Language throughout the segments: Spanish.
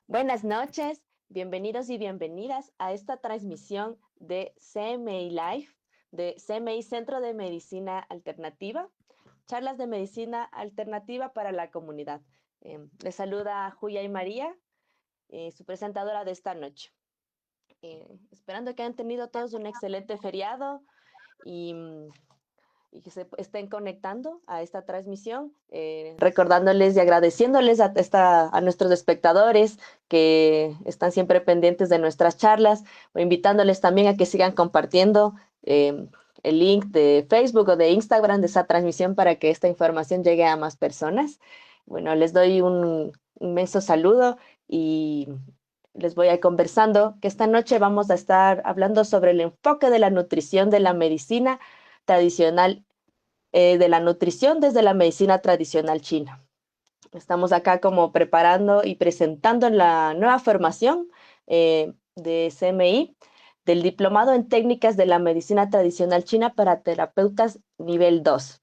Buenas noches, bienvenidos y bienvenidas a esta transmisión de CMI Live, de CMI Centro de Medicina Alternativa, charlas de medicina alternativa para la comunidad. Les saluda Julia y María, su presentadora de esta noche. Esperando que hayan tenido todos un excelente feriado y y que se estén conectando a esta transmisión, recordándoles y agradeciéndoles a nuestros espectadores que están siempre pendientes de nuestras charlas, o invitándoles también a que sigan compartiendo el link de Facebook o de Instagram de esa transmisión para que esta información llegue a más personas. Bueno, les doy un inmenso saludo y les voy a ir conversando que esta noche vamos a estar hablando sobre el enfoque de la nutrición de la medicina tradicional, de la nutrición desde la medicina tradicional china. Estamos acá como preparando y presentando la nueva formación de CMI, del Diplomado en Técnicas de la Medicina Tradicional China para terapeutas nivel 2.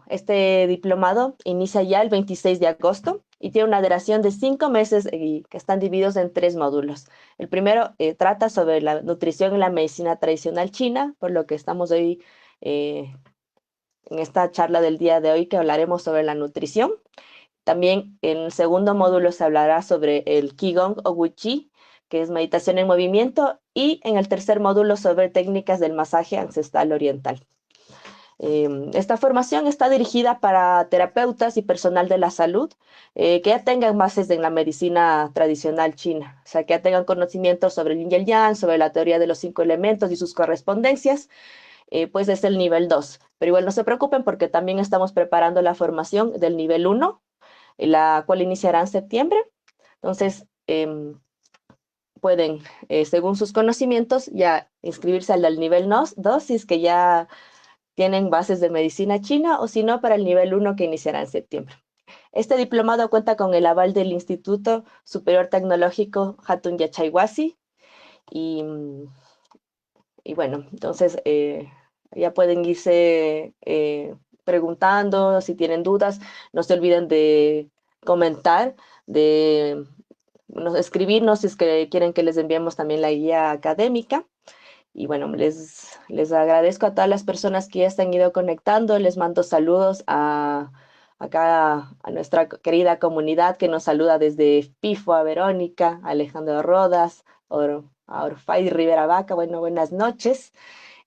Este diplomado inicia ya el 26 de agosto y tiene una duración de 5 meses y que están divididos en 3 módulos. El primero trata sobre la nutrición en la medicina tradicional china, por lo que estamos hoy en esta charla del día de hoy que hablaremos sobre la nutrición. También en el segundo módulo se hablará sobre el Qigong o Wu Chi, que es meditación en movimiento, y en el tercer módulo sobre técnicas del masaje ancestral oriental. Esta formación está dirigida para terapeutas y personal de la salud que ya tengan bases en la medicina tradicional china, o sea, que ya tengan conocimientos sobre el yin y el yang, sobre la teoría de los 5 elementos y sus correspondencias, pues es el nivel 2. Pero igual no se preocupen porque también estamos preparando la formación del nivel 1, la cual iniciará en septiembre. Entonces, pueden, según sus conocimientos, ya inscribirse al del nivel 2 si es que ya tienen bases de medicina china, o si no, para el nivel 1 que iniciará en septiembre. Este diplomado cuenta con el aval del Instituto Superior Tecnológico Hatun Yachayhuasi y bueno, entonces ya pueden irse preguntando si tienen dudas. No se olviden de comentar, de escribirnos si es que quieren que les enviemos también la guía académica. Y bueno, les agradezco a todas las personas que ya se han ido conectando. Les mando saludos acá a nuestra querida comunidad que nos saluda desde Pifo, a Verónica, a Alejandro Rodas, a Orfay Rivera Vaca. Bueno, buenas noches.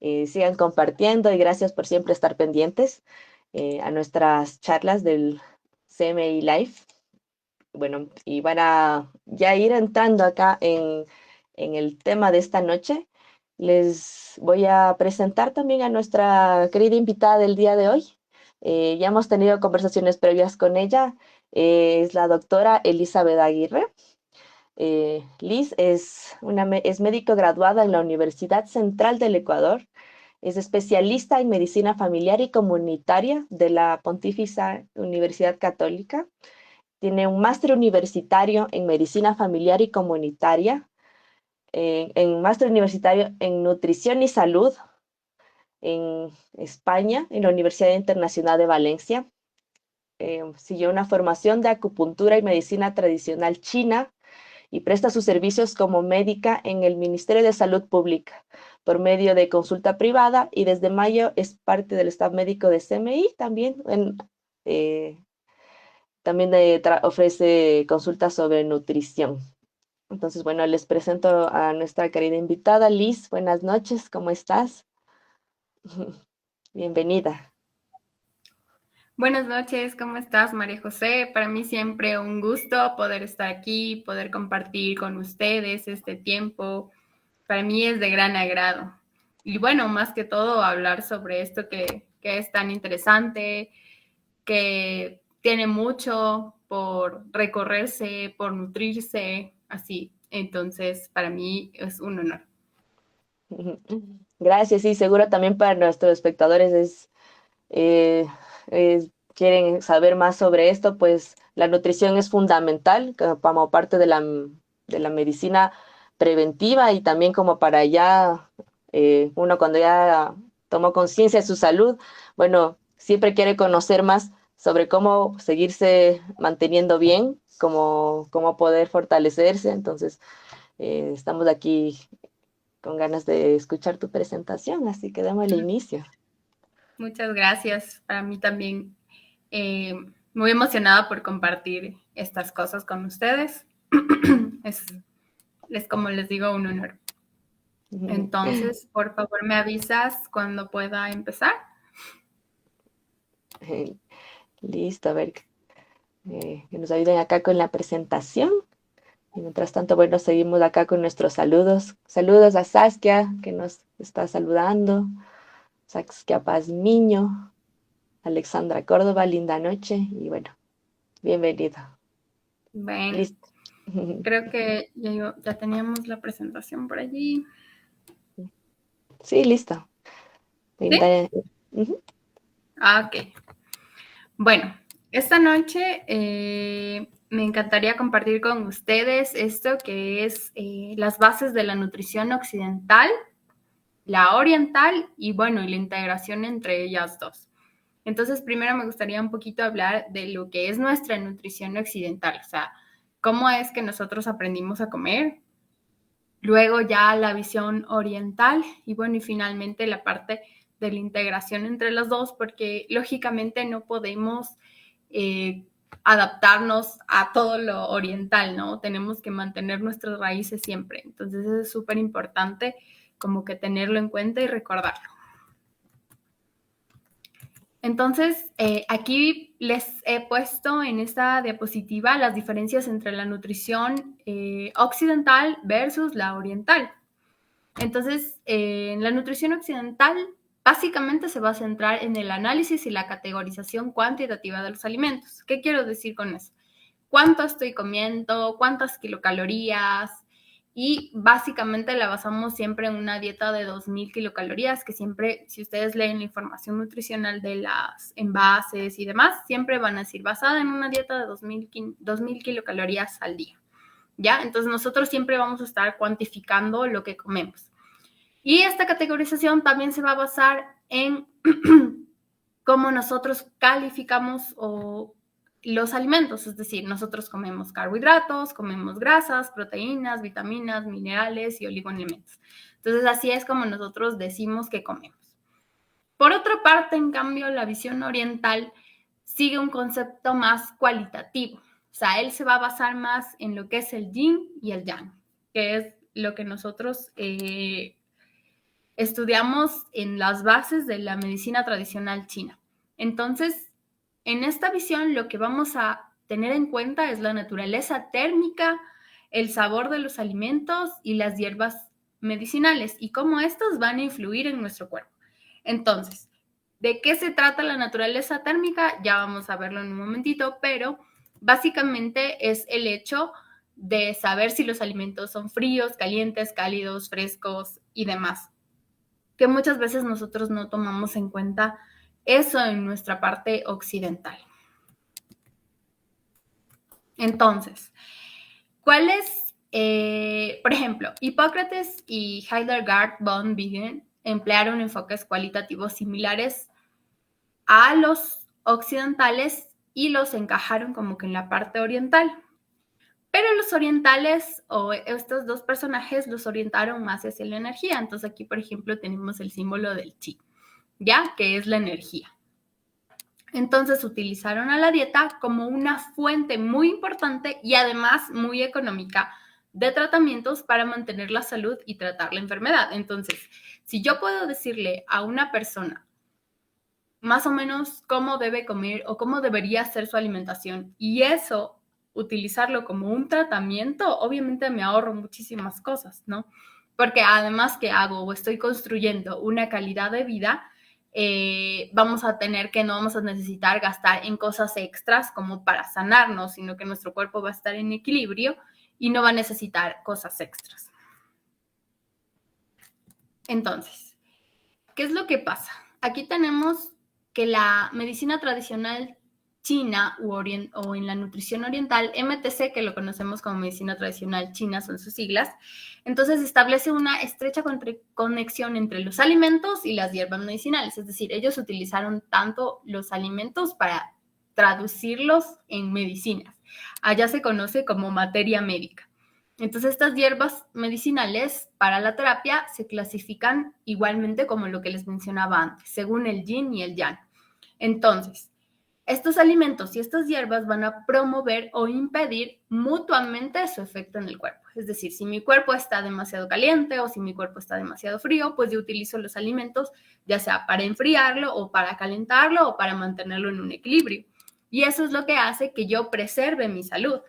Sigan compartiendo y gracias por siempre estar pendientes a nuestras charlas del CMI Live. Bueno, y van a ya ir entrando acá en el tema de esta noche. Les voy a presentar también a nuestra querida invitada del día de hoy. Ya hemos tenido conversaciones previas con ella. Es la doctora Elizabeth Aguirre. Liz es médico graduada en la Universidad Central del Ecuador. Es especialista en medicina familiar y comunitaria de la Pontificia Universidad Católica. Tiene un máster universitario en medicina familiar y comunitaria, en máster universitario en nutrición y salud en España, en la Universidad Internacional de Valencia. Siguió una formación de acupuntura y medicina tradicional china y presta sus servicios como médica en el Ministerio de Salud Pública por medio de consulta privada, y desde mayo es parte del staff médico de CMI también. Eh, También ofrece consultas sobre nutrición. Entonces, bueno, les presento a nuestra querida invitada, Liz. Buenas noches, ¿cómo estás? Bienvenida. Buenas noches, ¿cómo estás, María José? Para mí siempre un gusto poder estar aquí, poder compartir con ustedes este tiempo. Para mí es de gran agrado. Y bueno, más que todo, hablar sobre esto que es tan interesante, que tiene mucho por recorrerse, por nutrirse, así. Entonces, para mí es un honor. Gracias, sí, seguro también para nuestros espectadores eh, quieren saber más sobre esto, pues la nutrición es fundamental como parte de la medicina preventiva, y también como para ya uno cuando ya tomó conciencia de su salud, bueno, siempre quiere conocer más sobre cómo seguirse manteniendo bien, cómo poder fortalecerse. Entonces, estamos aquí con ganas de escuchar tu presentación, así que damos el inicio. Muchas gracias. Para mí también muy emocionada por compartir estas cosas con ustedes. Es como les digo, un honor. Entonces, por favor, me avisas cuando pueda empezar. Listo, a ver, que nos ayuden acá con la presentación. Y mientras tanto, bueno, seguimos acá con nuestros saludos. Saludos a Saskia, que nos está saludando. Saskia Pazmiño, Alexandra Córdoba, linda noche. Y bueno, bienvenido. Bueno, Listo. creo que ya teníamos la presentación por allí. Sí, listo. ¿Sí? Ok. Bueno, esta noche me encantaría compartir con ustedes esto que es las bases de la nutrición occidental, la oriental y bueno, y la integración entre ellas dos. Entonces, primero me gustaría un poquito hablar de lo que es nuestra nutrición occidental, o sea, cómo es que nosotros aprendimos a comer, luego ya la visión oriental y bueno, y finalmente la parte de la integración entre las dos, porque lógicamente no podemos adaptarnos a todo lo oriental, ¿no? Tenemos que mantener nuestras raíces siempre. Entonces es súper importante como que tenerlo en cuenta y recordarlo. Entonces, aquí les he puesto en esta diapositiva las diferencias entre la nutrición occidental versus la oriental. Entonces, en la nutrición occidental básicamente se va a centrar en el análisis y la categorización cuantitativa de los alimentos. ¿Qué quiero decir con eso? ¿Cuánto estoy comiendo? ¿Cuántas kilocalorías? Y básicamente la basamos siempre en una dieta de 2.000 kilocalorías, que siempre, si ustedes leen la información nutricional de las envases y demás, siempre van a decir basada en una dieta de 2.000 kilocalorías al día. ¿Ya? Entonces nosotros siempre vamos a estar cuantificando lo que comemos. Y esta categorización también se va a basar en cómo nosotros calificamos los alimentos, es decir, nosotros comemos carbohidratos, comemos grasas, proteínas, vitaminas, minerales y oligoelementos. Entonces, así es como nosotros decimos que comemos. Por otra parte, en cambio, la visión oriental sigue un concepto más cualitativo. O sea, él se va a basar más en lo que es el yin y el yang, que es lo que nosotros estudiamos en las bases de la medicina tradicional china. Entonces, en esta visión lo que vamos a tener en cuenta es la naturaleza térmica, el sabor de los alimentos y las hierbas medicinales y cómo estos van a influir en nuestro cuerpo. Entonces, ¿de qué se trata la naturaleza térmica? Ya vamos a verlo en un momentito, pero básicamente es el hecho de saber si los alimentos son fríos, calientes, cálidos, frescos y demás, que muchas veces nosotros no tomamos en cuenta eso en nuestra parte occidental. Entonces, ¿cuáles? Por ejemplo, Hipócrates y Hildegard von Bingen emplearon enfoques cualitativos similares a los occidentales y los encajaron como que en la parte oriental. Pero los orientales o estos dos personajes los orientaron más hacia la energía. Entonces aquí, por ejemplo, tenemos el símbolo del chi, ¿ya? Que es la energía. Entonces utilizaron a la dieta como una fuente muy importante y además muy económica de tratamientos para mantener la salud y tratar la enfermedad. Entonces, si yo puedo decirle a una persona más o menos cómo debe comer o cómo debería ser su alimentación y eso utilizarlo como un tratamiento, obviamente me ahorro muchísimas cosas, ¿no? Porque además que hago o estoy construyendo una calidad de vida, vamos a tener que no vamos a necesitar gastar en cosas extras como para sanarnos, sino que nuestro cuerpo va a estar en equilibrio y no va a necesitar cosas extras. Entonces, ¿qué es lo que pasa? Aquí tenemos que la medicina tradicional china o en la nutrición oriental, MTC, que lo conocemos como medicina tradicional china, son sus siglas, entonces establece una estrecha conexión entre los alimentos y las hierbas medicinales, es decir, ellos utilizaron tanto los alimentos para traducirlos en medicinas. Allá se conoce como materia médica. Entonces, estas hierbas medicinales para la terapia se clasifican igualmente como lo que les mencionaba antes, según el yin y el yang. Entonces, estos alimentos y estas hierbas van a promover o impedir mutuamente su efecto en el cuerpo. Es decir, si mi cuerpo está demasiado caliente o si mi cuerpo está demasiado frío, pues yo utilizo los alimentos ya sea para enfriarlo o para calentarlo o para mantenerlo en un equilibrio. Y eso es lo que hace que yo preserve mi salud.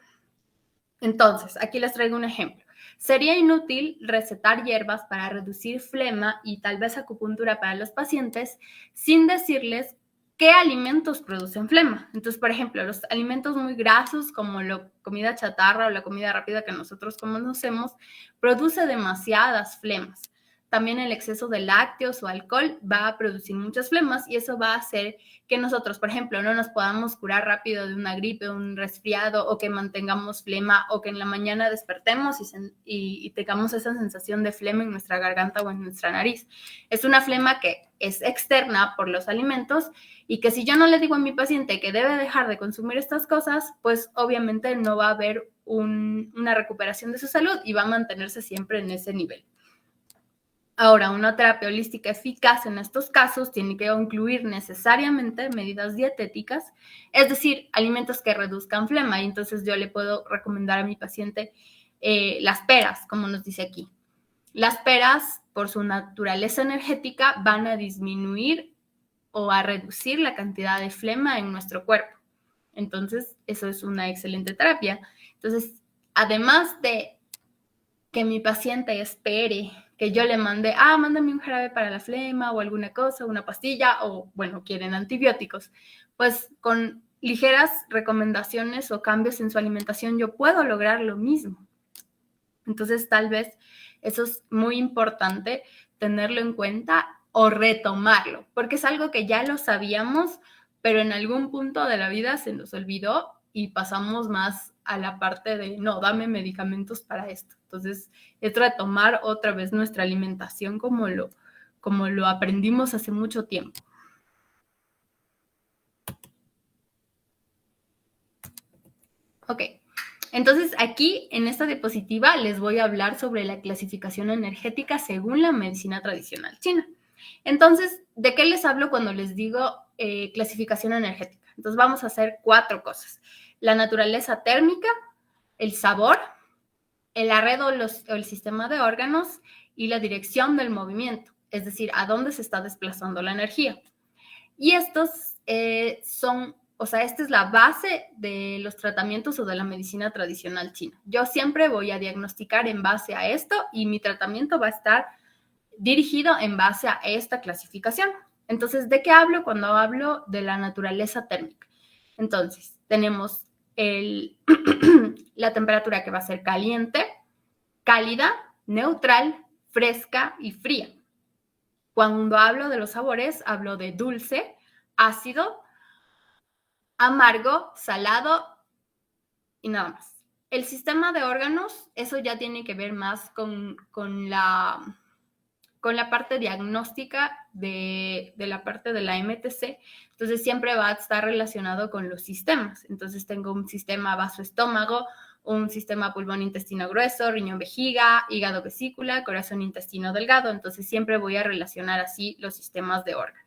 Entonces, aquí les traigo un ejemplo. Sería inútil recetar hierbas para reducir flema y tal vez acupuntura para los pacientes sin decirles qué alimentos producen flema. Entonces, por ejemplo, los alimentos muy grasos como la comida chatarra o la comida rápida que nosotros conocemos, produce demasiadas flemas. También el exceso de lácteos o alcohol va a producir muchas flemas y eso va a hacer que nosotros, por ejemplo, no nos podamos curar rápido de una gripe, un resfriado o que mantengamos flema o que en la mañana despertemos y tengamos esa sensación de flema en nuestra garganta o en nuestra nariz. Es una flema que es externa por los alimentos y que si yo no le digo a mi paciente que debe dejar de consumir estas cosas, pues obviamente no va a haber una recuperación de su salud y va a mantenerse siempre en ese nivel. Ahora, una terapia holística eficaz en estos casos tiene que incluir necesariamente medidas dietéticas, es decir, alimentos que reduzcan flema. Y entonces yo le puedo recomendar a mi paciente las peras, como nos dice aquí. Las peras, por su naturaleza energética, van a disminuir o a reducir la cantidad de flema en nuestro cuerpo. Entonces, eso es una excelente terapia. Entonces, además de que mi paciente espere que yo le mande, mándame un jarabe para la flema o alguna cosa, una pastilla o, bueno, quieren antibióticos, pues con ligeras recomendaciones o cambios en su alimentación yo puedo lograr lo mismo. Entonces, tal vez eso es muy importante tenerlo en cuenta o retomarlo, porque es algo que ya lo sabíamos, pero en algún punto de la vida se nos olvidó y pasamos más a la parte de, no, dame medicamentos para esto. Entonces, es retomar otra vez nuestra alimentación como lo aprendimos hace mucho tiempo. Ok, entonces aquí en esta diapositiva les voy a hablar sobre la clasificación energética según la medicina tradicional china. Entonces, ¿de qué les hablo cuando les digo clasificación energética? Entonces, vamos a hacer 4 cosas. La naturaleza térmica, el sabor, el arredo o el sistema de órganos y la dirección del movimiento, es decir, a dónde se está desplazando la energía. Y estos esta es la base de los tratamientos o de la medicina tradicional china. Yo siempre voy a diagnosticar en base a esto y mi tratamiento va a estar dirigido en base a esta clasificación. Entonces, ¿de qué hablo cuando hablo de la naturaleza térmica? Entonces, tenemos la temperatura que va a ser caliente, cálida, neutral, fresca y fría. Cuando hablo de los sabores, hablo de dulce, ácido, amargo, salado y nada más. El sistema de órganos, eso ya tiene que ver más con la parte diagnóstica de la parte de la MTC. Entonces siempre va a estar relacionado con los sistemas. Entonces tengo un sistema vaso-estómago, un sistema pulmón-intestino grueso, riñón-vejiga, hígado-vesícula, corazón-intestino delgado. Entonces siempre voy a relacionar así los sistemas de órganos.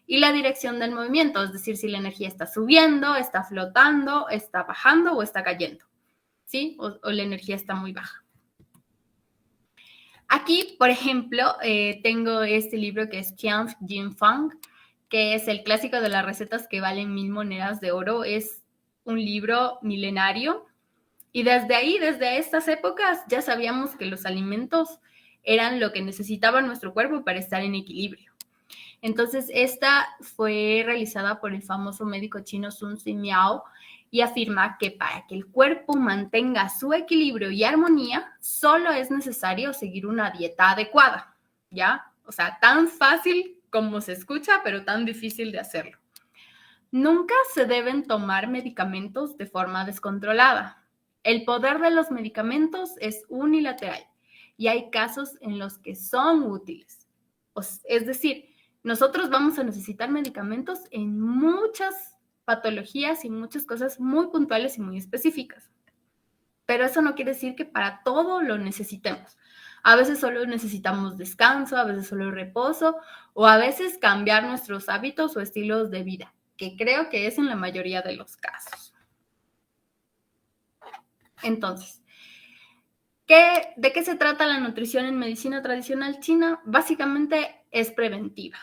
Y la dirección del movimiento, es decir, si la energía está subiendo, está flotando, está bajando o está cayendo, ¿sí? O la energía está muy baja. Aquí, por ejemplo, tengo este libro que es Qian Jin Fang, que es el clásico de las recetas que valen 1000 monedas de oro. Es un libro milenario y desde ahí, desde estas épocas, ya sabíamos que los alimentos eran lo que necesitaba nuestro cuerpo para estar en equilibrio. Entonces, esta fue realizada por el famoso médico chino Sun Zimiao y afirma que para que el cuerpo mantenga su equilibrio y armonía, solo es necesario seguir una dieta adecuada, ¿ya? O sea, tan fácil como se escucha, pero tan difícil de hacerlo. Nunca se deben tomar medicamentos de forma descontrolada. El poder de los medicamentos es unilateral y hay casos en los que son útiles. Es decir, nosotros vamos a necesitar medicamentos en muchas patologías y muchas cosas muy puntuales y muy específicas. Pero eso no quiere decir que para todo lo necesitemos. A veces solo necesitamos descanso, a veces solo reposo, o a veces cambiar nuestros hábitos o estilos de vida, que creo que es en la mayoría de los casos. Entonces, ¿de qué se trata la nutrición en medicina tradicional china? Básicamente es preventiva.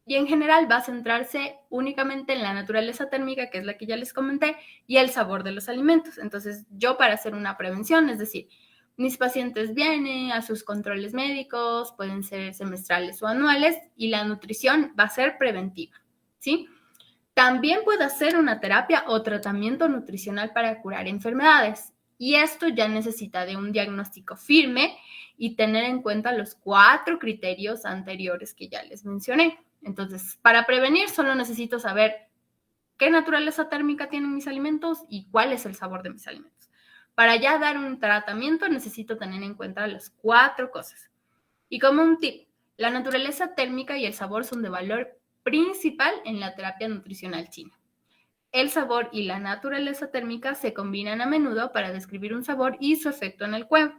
Y en general va a centrarse únicamente en la naturaleza térmica, que es la que ya les comenté, y el sabor de los alimentos. Entonces, yo para hacer una prevención, es decir, mis pacientes vienen a sus controles médicos, pueden ser semestrales o anuales, y la nutrición va a ser preventiva, ¿sí? También puede hacer una terapia o tratamiento nutricional para curar enfermedades. Y esto ya necesita de un diagnóstico firme y tener en cuenta los 4 criterios anteriores que ya les mencioné. Entonces, para prevenir solo necesito saber qué naturaleza térmica tienen mis alimentos y cuál es el sabor de mis alimentos. Para ya dar un tratamiento necesito tener en cuenta las 4 cosas. Y como un tip, la naturaleza térmica y el sabor son de valor principal en la terapia nutricional china. El sabor y la naturaleza térmica se combinan a menudo para describir un sabor y su efecto en el cuerpo.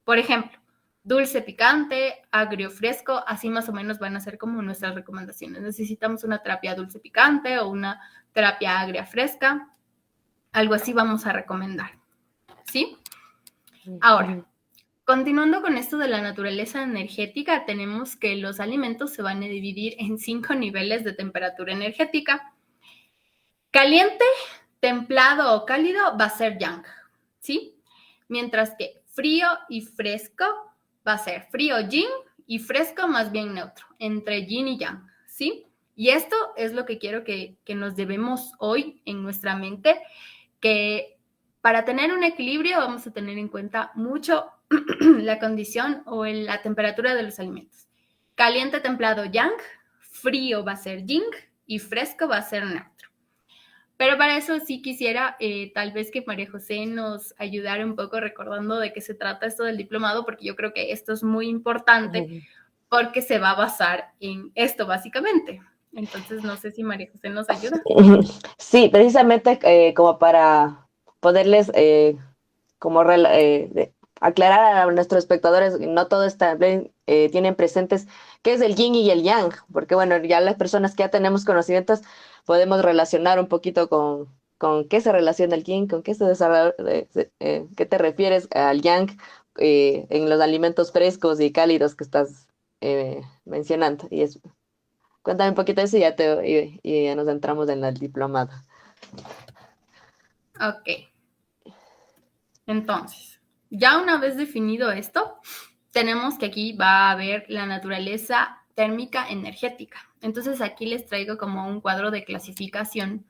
Por ejemplo, dulce picante, agrio fresco, así más o menos van a ser como nuestras recomendaciones. Necesitamos una terapia dulce picante o una terapia agria fresca. Algo así vamos a recomendar. ¿Sí? Ahora, continuando con esto de la naturaleza energética, tenemos que los alimentos se van a dividir en 5 niveles de temperatura energética. Caliente, templado o cálido va a ser yang, ¿sí? Mientras que frío y fresco va a ser frío yin y fresco más bien neutro, entre yin y yang, ¿sí? Y esto es lo que quiero que nos debemos hoy en nuestra mente, que para tener un equilibrio vamos a tener en cuenta mucho la condición o la temperatura de los alimentos. Caliente, templado, yang, frío va a ser yin y fresco va a ser neutro. Pero para eso sí quisiera tal vez que María José nos ayudara un poco recordando de qué se trata esto del diplomado, porque yo creo que esto es muy importante porque se va a basar en esto básicamente. Entonces, no sé si María José nos ayuda. Sí, precisamente como para poderles aclarar a nuestros espectadores, no todos tienen presentes qué es el yin y el yang, porque bueno, ya las personas que ya tenemos conocimientos podemos relacionar un poquito con qué se relaciona el yin, con qué se desarrolla, qué te refieres al yang en los alimentos frescos y cálidos que estás mencionando. Cuéntame un poquito de eso y ya nos entramos en el diplomado. Ok. Entonces, ya una vez definido esto, tenemos que aquí va a haber la naturaleza térmica energética. Entonces, aquí les traigo como un cuadro de clasificación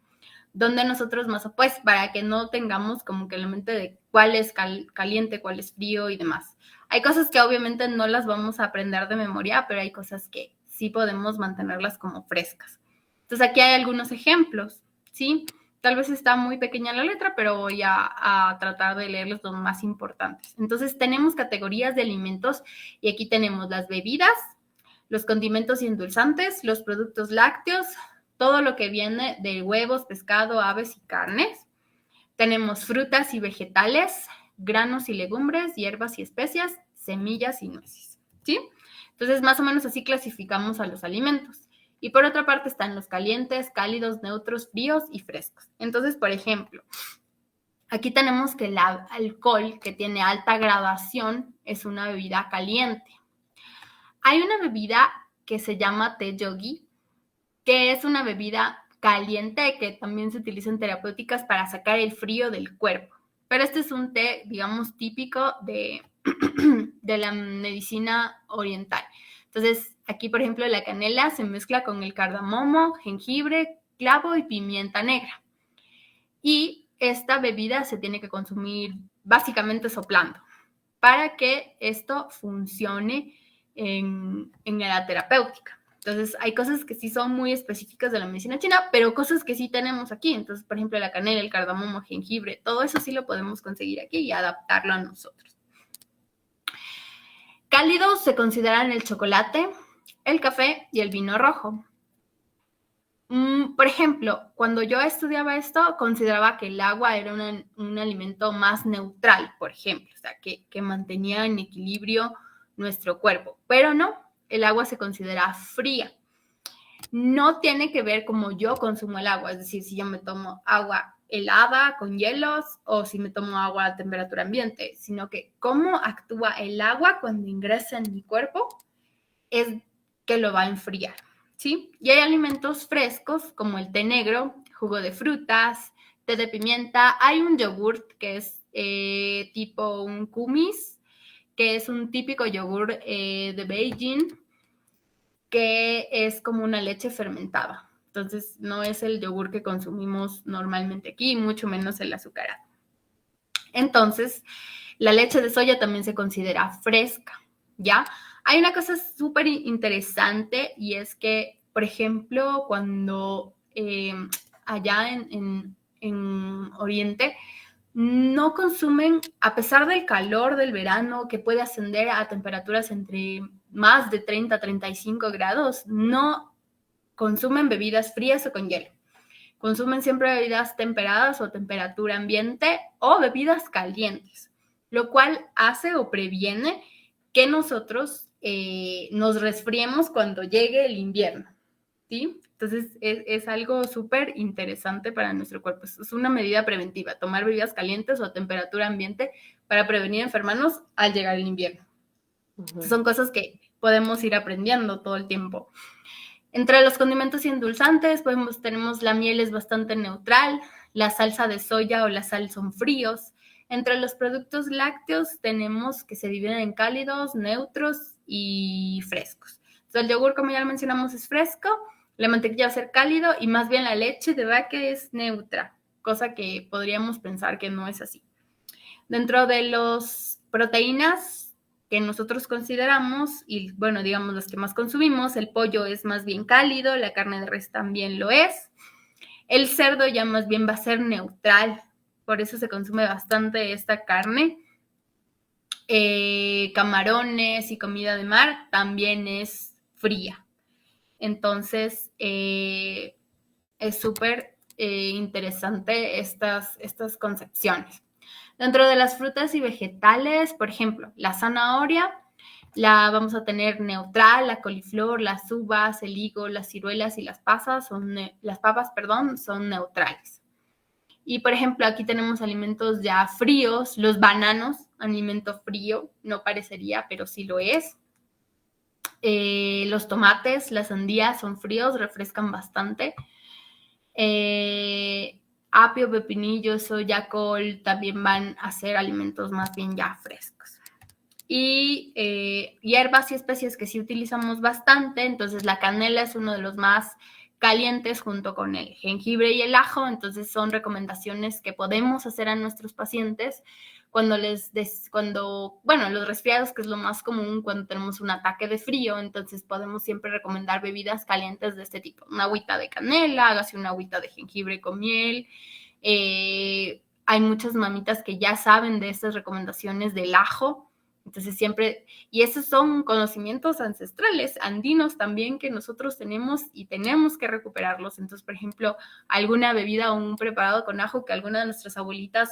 donde nosotros más, pues, para que no tengamos como que la mente de cuál es caliente, cuál es frío y demás. Hay cosas que obviamente no las vamos a aprender de memoria, pero hay cosas que sí podemos mantenerlas como frescas. Entonces, aquí hay algunos ejemplos, ¿sí? Tal vez está muy pequeña la letra, pero voy a tratar de leerlos los más importantes. Entonces, tenemos categorías de alimentos y aquí tenemos las bebidas, los condimentos y endulzantes, los productos lácteos, todo lo que viene de huevos, pescado, aves y carnes. Tenemos frutas y vegetales, granos y legumbres, hierbas y especias, semillas y nueces, ¿sí? Entonces, más o menos así clasificamos a los alimentos. Y por otra parte están los calientes, cálidos, neutros, fríos y frescos. Entonces, por ejemplo, aquí tenemos que el alcohol que tiene alta graduación es una bebida caliente. Hay una bebida que se llama té yogi, que es una bebida caliente que también se utiliza en terapéuticas para sacar el frío del cuerpo. Pero este es un té, digamos, típico de la medicina oriental. Entonces, aquí, por ejemplo, la canela se mezcla con el cardamomo, jengibre, clavo y pimienta negra. Y esta bebida se tiene que consumir básicamente soplando para que esto funcione en la terapéutica. Entonces, hay cosas que sí son muy específicas de la medicina china, pero cosas que sí tenemos aquí. Entonces, por ejemplo, la canela, el cardamomo, jengibre, todo eso sí lo podemos conseguir aquí y adaptarlo a nosotros. Cálidos se consideran el chocolate, el café y el vino rojo. Por ejemplo, cuando yo estudiaba esto, consideraba que el agua era un alimento más neutral, por ejemplo, o sea, que mantenía en equilibrio nuestro cuerpo, pero no, el agua se considera fría. No tiene que ver cómo yo consumo el agua, es decir, si yo me tomo agua helada con hielos o si me tomo agua a temperatura ambiente, sino que cómo actúa el agua cuando ingresa en mi cuerpo es que lo va a enfriar, ¿sí? Y hay alimentos frescos como el té negro, jugo de frutas, té de pimienta. Hay un yogurt que es tipo un kumis, que es un típico yogur de Beijing, que es como una leche fermentada. Entonces, no es el yogur que consumimos normalmente aquí, mucho menos el azucarado. Entonces, la leche de soya también se considera fresca, ¿ya? Hay una cosa súper interesante y es que, por ejemplo, cuando allá en Oriente no consumen, a pesar del calor del verano que puede ascender a temperaturas entre más de 30 a 35 grados, no consumen bebidas frías o con hielo. Consumen siempre bebidas temperadas o temperatura ambiente o bebidas calientes, lo cual hace o previene que nosotros nos resfriemos cuando llegue el invierno, ¿sí? Entonces es algo súper interesante para nuestro cuerpo. Es una medida preventiva, tomar bebidas calientes o a temperatura ambiente para prevenir enfermarnos al llegar el invierno. Ujú. Son cosas que podemos ir aprendiendo todo el tiempo. Entre los condimentos y endulzantes tenemos la miel, es bastante neutral, la salsa de soya o la sal son fríos. Entre los productos lácteos tenemos que se dividen en cálidos, neutros y frescos. Entonces, el yogur, como ya lo mencionamos, es fresco, la mantequilla va a ser cálido y más bien la leche de vaca es neutra, cosa que podríamos pensar que no es así. Dentro de las proteínas que nosotros consideramos, y bueno, digamos las que más consumimos, el pollo es más bien cálido, la carne de res también lo es, el cerdo ya más bien va a ser neutral, por eso se consume bastante esta carne. Camarones y comida de mar también es fría. Entonces, es súper interesante estas concepciones. Dentro de las frutas y vegetales, por ejemplo, la zanahoria la vamos a tener neutral, la coliflor, las uvas, el higo, las ciruelas y las papas, perdón, son neutrales. Y por ejemplo, aquí tenemos alimentos ya fríos, los bananos, alimento frío, no parecería, pero sí lo es. Los tomates, las sandías son fríos, refrescan bastante. Apio, pepinillo, soya, col también van a ser alimentos más bien ya frescos. Y hierbas y especies que sí utilizamos bastante, entonces la canela es uno de los más calientes junto con el jengibre y el ajo, entonces son recomendaciones que podemos hacer a nuestros pacientes bueno, los resfriados, que es lo más común cuando tenemos un ataque de frío, entonces podemos siempre recomendar bebidas calientes de este tipo. Una agüita de canela, hágase una agüita de jengibre con miel. Hay muchas mamitas que ya saben de estas recomendaciones del ajo, entonces siempre, y esos son conocimientos ancestrales, andinos también, que nosotros tenemos y tenemos que recuperarlos. Entonces, por ejemplo, alguna bebida o un preparado con ajo que alguna de nuestras abuelitas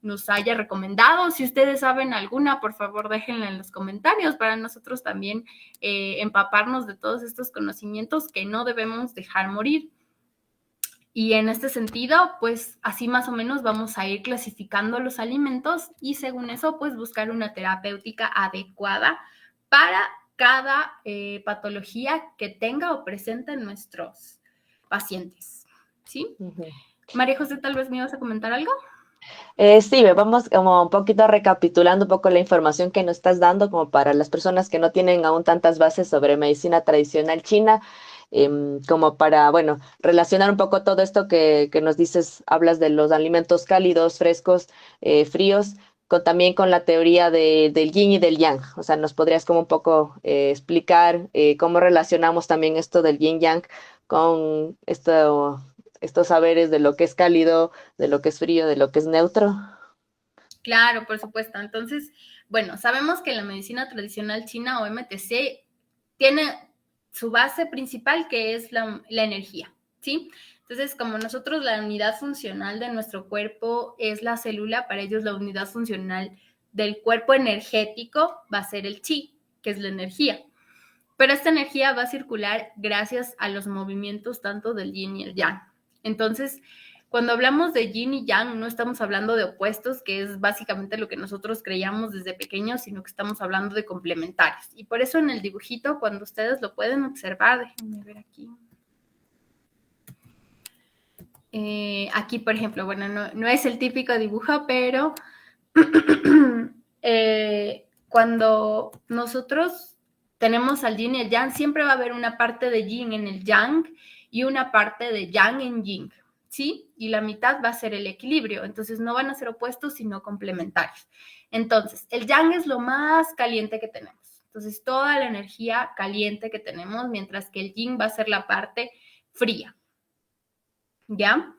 nos haya recomendado. Si ustedes saben alguna, por favor déjenla en los comentarios para nosotros también empaparnos de todos estos conocimientos que no debemos dejar morir. Y en este sentido, pues así más o menos vamos a ir clasificando los alimentos y según eso, pues buscar una terapéutica adecuada para cada patología que tenga o presente en nuestros pacientes. ¿Sí? Ujú. María José, tal vez me ibas a comentar algo. Sí, vamos como un poquito recapitulando un poco la información que nos estás dando, como para las personas que no tienen aún tantas bases sobre medicina tradicional china, como para, bueno, relacionar un poco todo esto que nos dices, hablas de los alimentos cálidos, frescos, fríos, también con la teoría del yin y del yang. O sea, nos podrías como un poco explicar cómo relacionamos también esto del yin yang con estos saberes de lo que es cálido, de lo que es frío, de lo que es neutro. Claro, por supuesto. Entonces, bueno, sabemos que la medicina tradicional china o MTC tiene su base principal que es la energía, ¿sí? Entonces, como nosotros la unidad funcional de nuestro cuerpo es la célula, para ellos la unidad funcional del cuerpo energético va a ser el chi, que es la energía. Pero esta energía va a circular gracias a los movimientos tanto del yin y el yang. Entonces, cuando hablamos de yin y yang, no estamos hablando de opuestos, que es básicamente lo que nosotros creíamos desde pequeños, sino que estamos hablando de complementarios. Y por eso en el dibujito, cuando ustedes lo pueden observar, déjenme ver aquí. Aquí, por ejemplo, bueno, no es el típico dibujo, pero cuando nosotros tenemos al yin y el yang, siempre va a haber una parte de yin en el yang y una parte de yang en yin, ¿sí? Y la mitad va a ser el equilibrio, entonces no van a ser opuestos, sino complementarios. Entonces, el yang es lo más caliente que tenemos, entonces toda la energía caliente que tenemos, mientras que el yin va a ser la parte fría, ¿ya?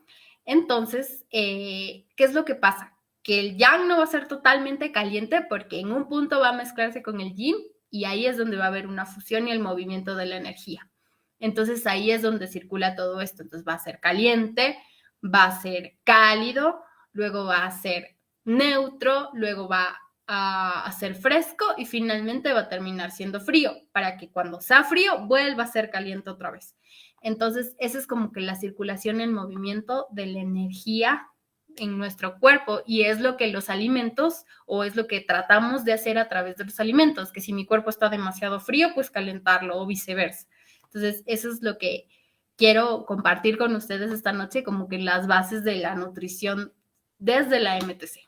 Entonces, ¿qué es lo que pasa? Que el yang no va a ser totalmente caliente porque en un punto va a mezclarse con el yin y ahí es donde va a haber una fusión y el movimiento de la energía. Entonces ahí es donde circula todo esto. Entonces va a ser caliente, va a ser cálido, luego va a ser neutro, luego va a ser fresco y finalmente va a terminar siendo frío para que cuando sea frío vuelva a ser caliente otra vez. Entonces, esa es como que la circulación en movimiento de la energía en nuestro cuerpo y es lo que los alimentos o es lo que tratamos de hacer a través de los alimentos, que si mi cuerpo está demasiado frío, pues calentarlo o viceversa. Entonces, eso es lo que quiero compartir con ustedes esta noche, como que las bases de la nutrición desde la MTC.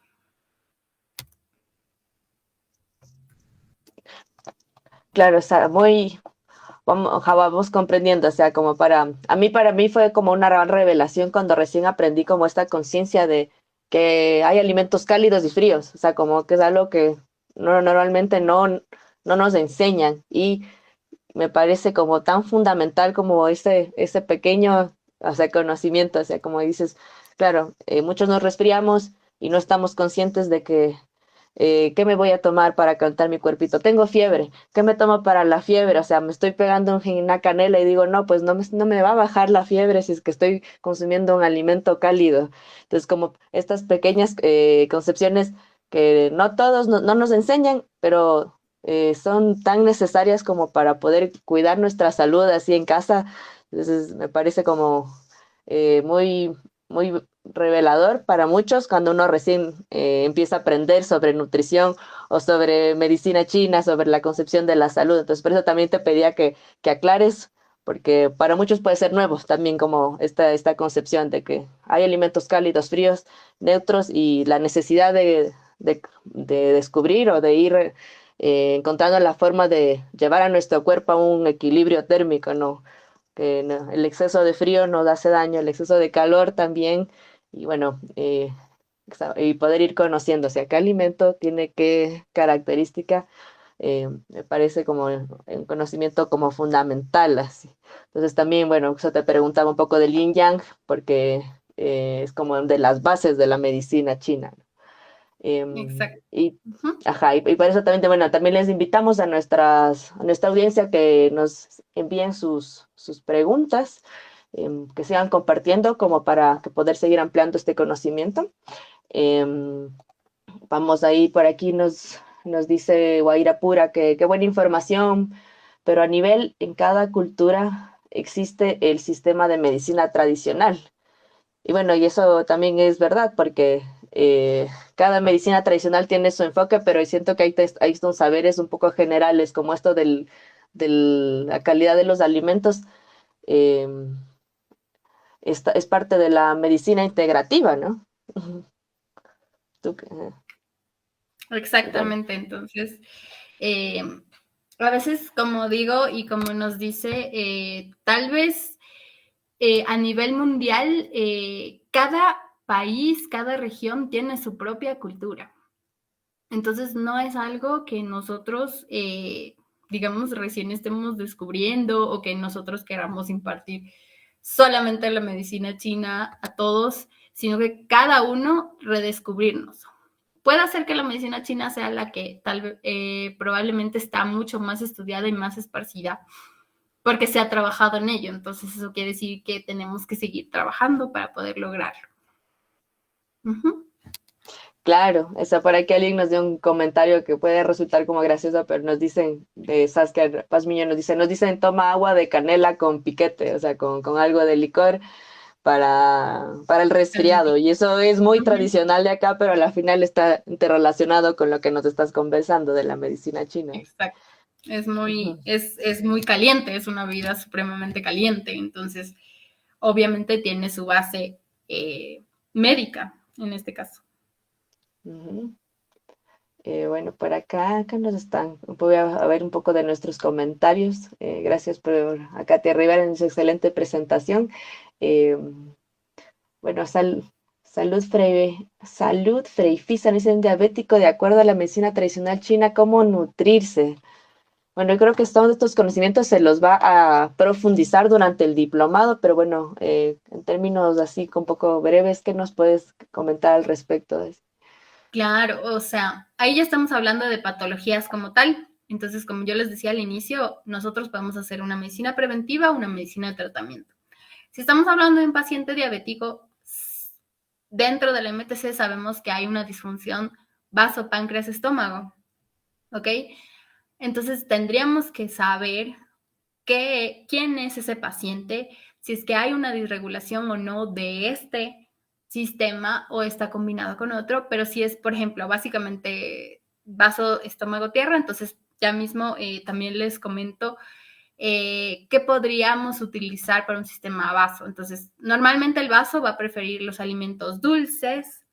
Claro, o sea, vamos comprendiendo, o sea, como para mí fue como una gran revelación cuando recién aprendí como esta conciencia de que hay alimentos cálidos y fríos, o sea, como que es algo que normalmente no nos enseñan y me parece como tan fundamental como ese pequeño, o sea, conocimiento, o sea, como dices, claro, muchos nos resfriamos y no estamos conscientes de que ¿qué me voy a tomar para calentar mi cuerpito? Tengo fiebre, ¿qué me tomo para la fiebre? O sea, me estoy pegando una canela y digo, no, pues no me va a bajar la fiebre si es que estoy consumiendo un alimento cálido. Entonces, como estas pequeñas concepciones que no todos no nos enseñan, pero son tan necesarias como para poder cuidar nuestra salud así en casa. Entonces, me parece como muy revelador para muchos cuando uno recién empieza a aprender sobre nutrición o sobre medicina china, sobre la concepción de la salud. Entonces, por eso también te pedía que aclares, porque para muchos puede ser nuevo también como esta concepción de que hay alimentos cálidos, fríos, neutros y la necesidad de descubrir o de ir encontrando la forma de llevar a nuestro cuerpo a un equilibrio térmico, ¿no? Que no, el exceso de frío nos hace daño, el exceso de calor también, y bueno, y poder ir conociendo, o sea, qué alimento tiene qué característica, me parece como un conocimiento como fundamental, así. Entonces también, bueno, eso te preguntaba un poco del yin yang, porque es como de las bases de la medicina china. Exacto. Y, Uh-huh. ajá, y por eso también, bueno, también les invitamos a nuestra audiencia que nos envíen sus preguntas, que sigan compartiendo como para que poder seguir ampliando este conocimiento. Em, Vamos ahí, por aquí nos dice Guaira Pura que qué buena información, pero a nivel, en cada cultura existe el sistema de medicina tradicional. Y bueno, y eso también es verdad, porque cada medicina tradicional tiene su enfoque, pero siento que hay son saberes un poco generales, como esto de la calidad de los alimentos, eh, es parte de la medicina integrativa, ¿no? Tú, igual. Exactamente, entonces, eh, a veces, como digo y como nos dice, tal vez a nivel mundial, cada país, cada región tiene su propia cultura. Entonces, no es algo que nosotros, digamos, recién estemos descubriendo o que nosotros queramos impartir solamente la medicina china a todos, sino que cada uno redescubrirnos. Puede ser que la medicina china sea la que probablemente está mucho más estudiada y más esparcida, porque se ha trabajado en ello. Entonces eso quiere decir que tenemos que seguir trabajando para poder lograrlo. Uh-huh. Claro, eso por aquí alguien nos dio un comentario que puede resultar como gracioso, pero nos dicen, de Saskia Pazmiño nos dicen toma agua de canela con piquete, o sea, con algo de licor para el resfriado. Y eso es muy tradicional de acá, pero al final está interrelacionado con lo que nos estás conversando de la medicina china. Exacto. Es muy caliente, es una bebida supremamente caliente, entonces obviamente tiene su base médica en este caso. Uh-huh. Bueno, por acá nos están, voy a ver un poco de nuestros comentarios. Gracias por a Katia Rivera en su excelente presentación. Eh, bueno, salud Frei Fisa, dicen diabético de acuerdo a la medicina tradicional china, ¿cómo nutrirse? Bueno, yo creo que todos estos conocimientos se los va a profundizar durante el diplomado, pero bueno, en términos así un poco breves, ¿qué nos puedes comentar al respecto de eso? Claro, o sea, ahí ya estamos hablando de patologías como tal. Entonces, como yo les decía al inicio, nosotros podemos hacer una medicina preventiva o una medicina de tratamiento. Si estamos hablando de un paciente diabético, dentro del MTC sabemos que hay una disfunción vaso-páncreas-estómago, ¿ok? Entonces, tendríamos que saber quién es ese paciente, si es que hay una disregulación o no de este sistema o está combinado con otro, pero si es, por ejemplo, básicamente vaso, estómago, tierra, entonces ya mismo también les comento qué podríamos utilizar para un sistema vaso. Entonces, normalmente el vaso va a preferir los alimentos dulces,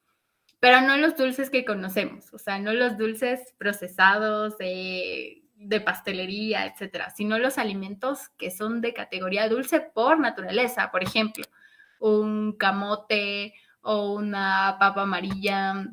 pero no los dulces que conocemos, o sea, no los dulces procesados de pastelería, etcétera, sino los alimentos que son de categoría dulce por naturaleza. Por ejemplo, un camote o una papa amarilla,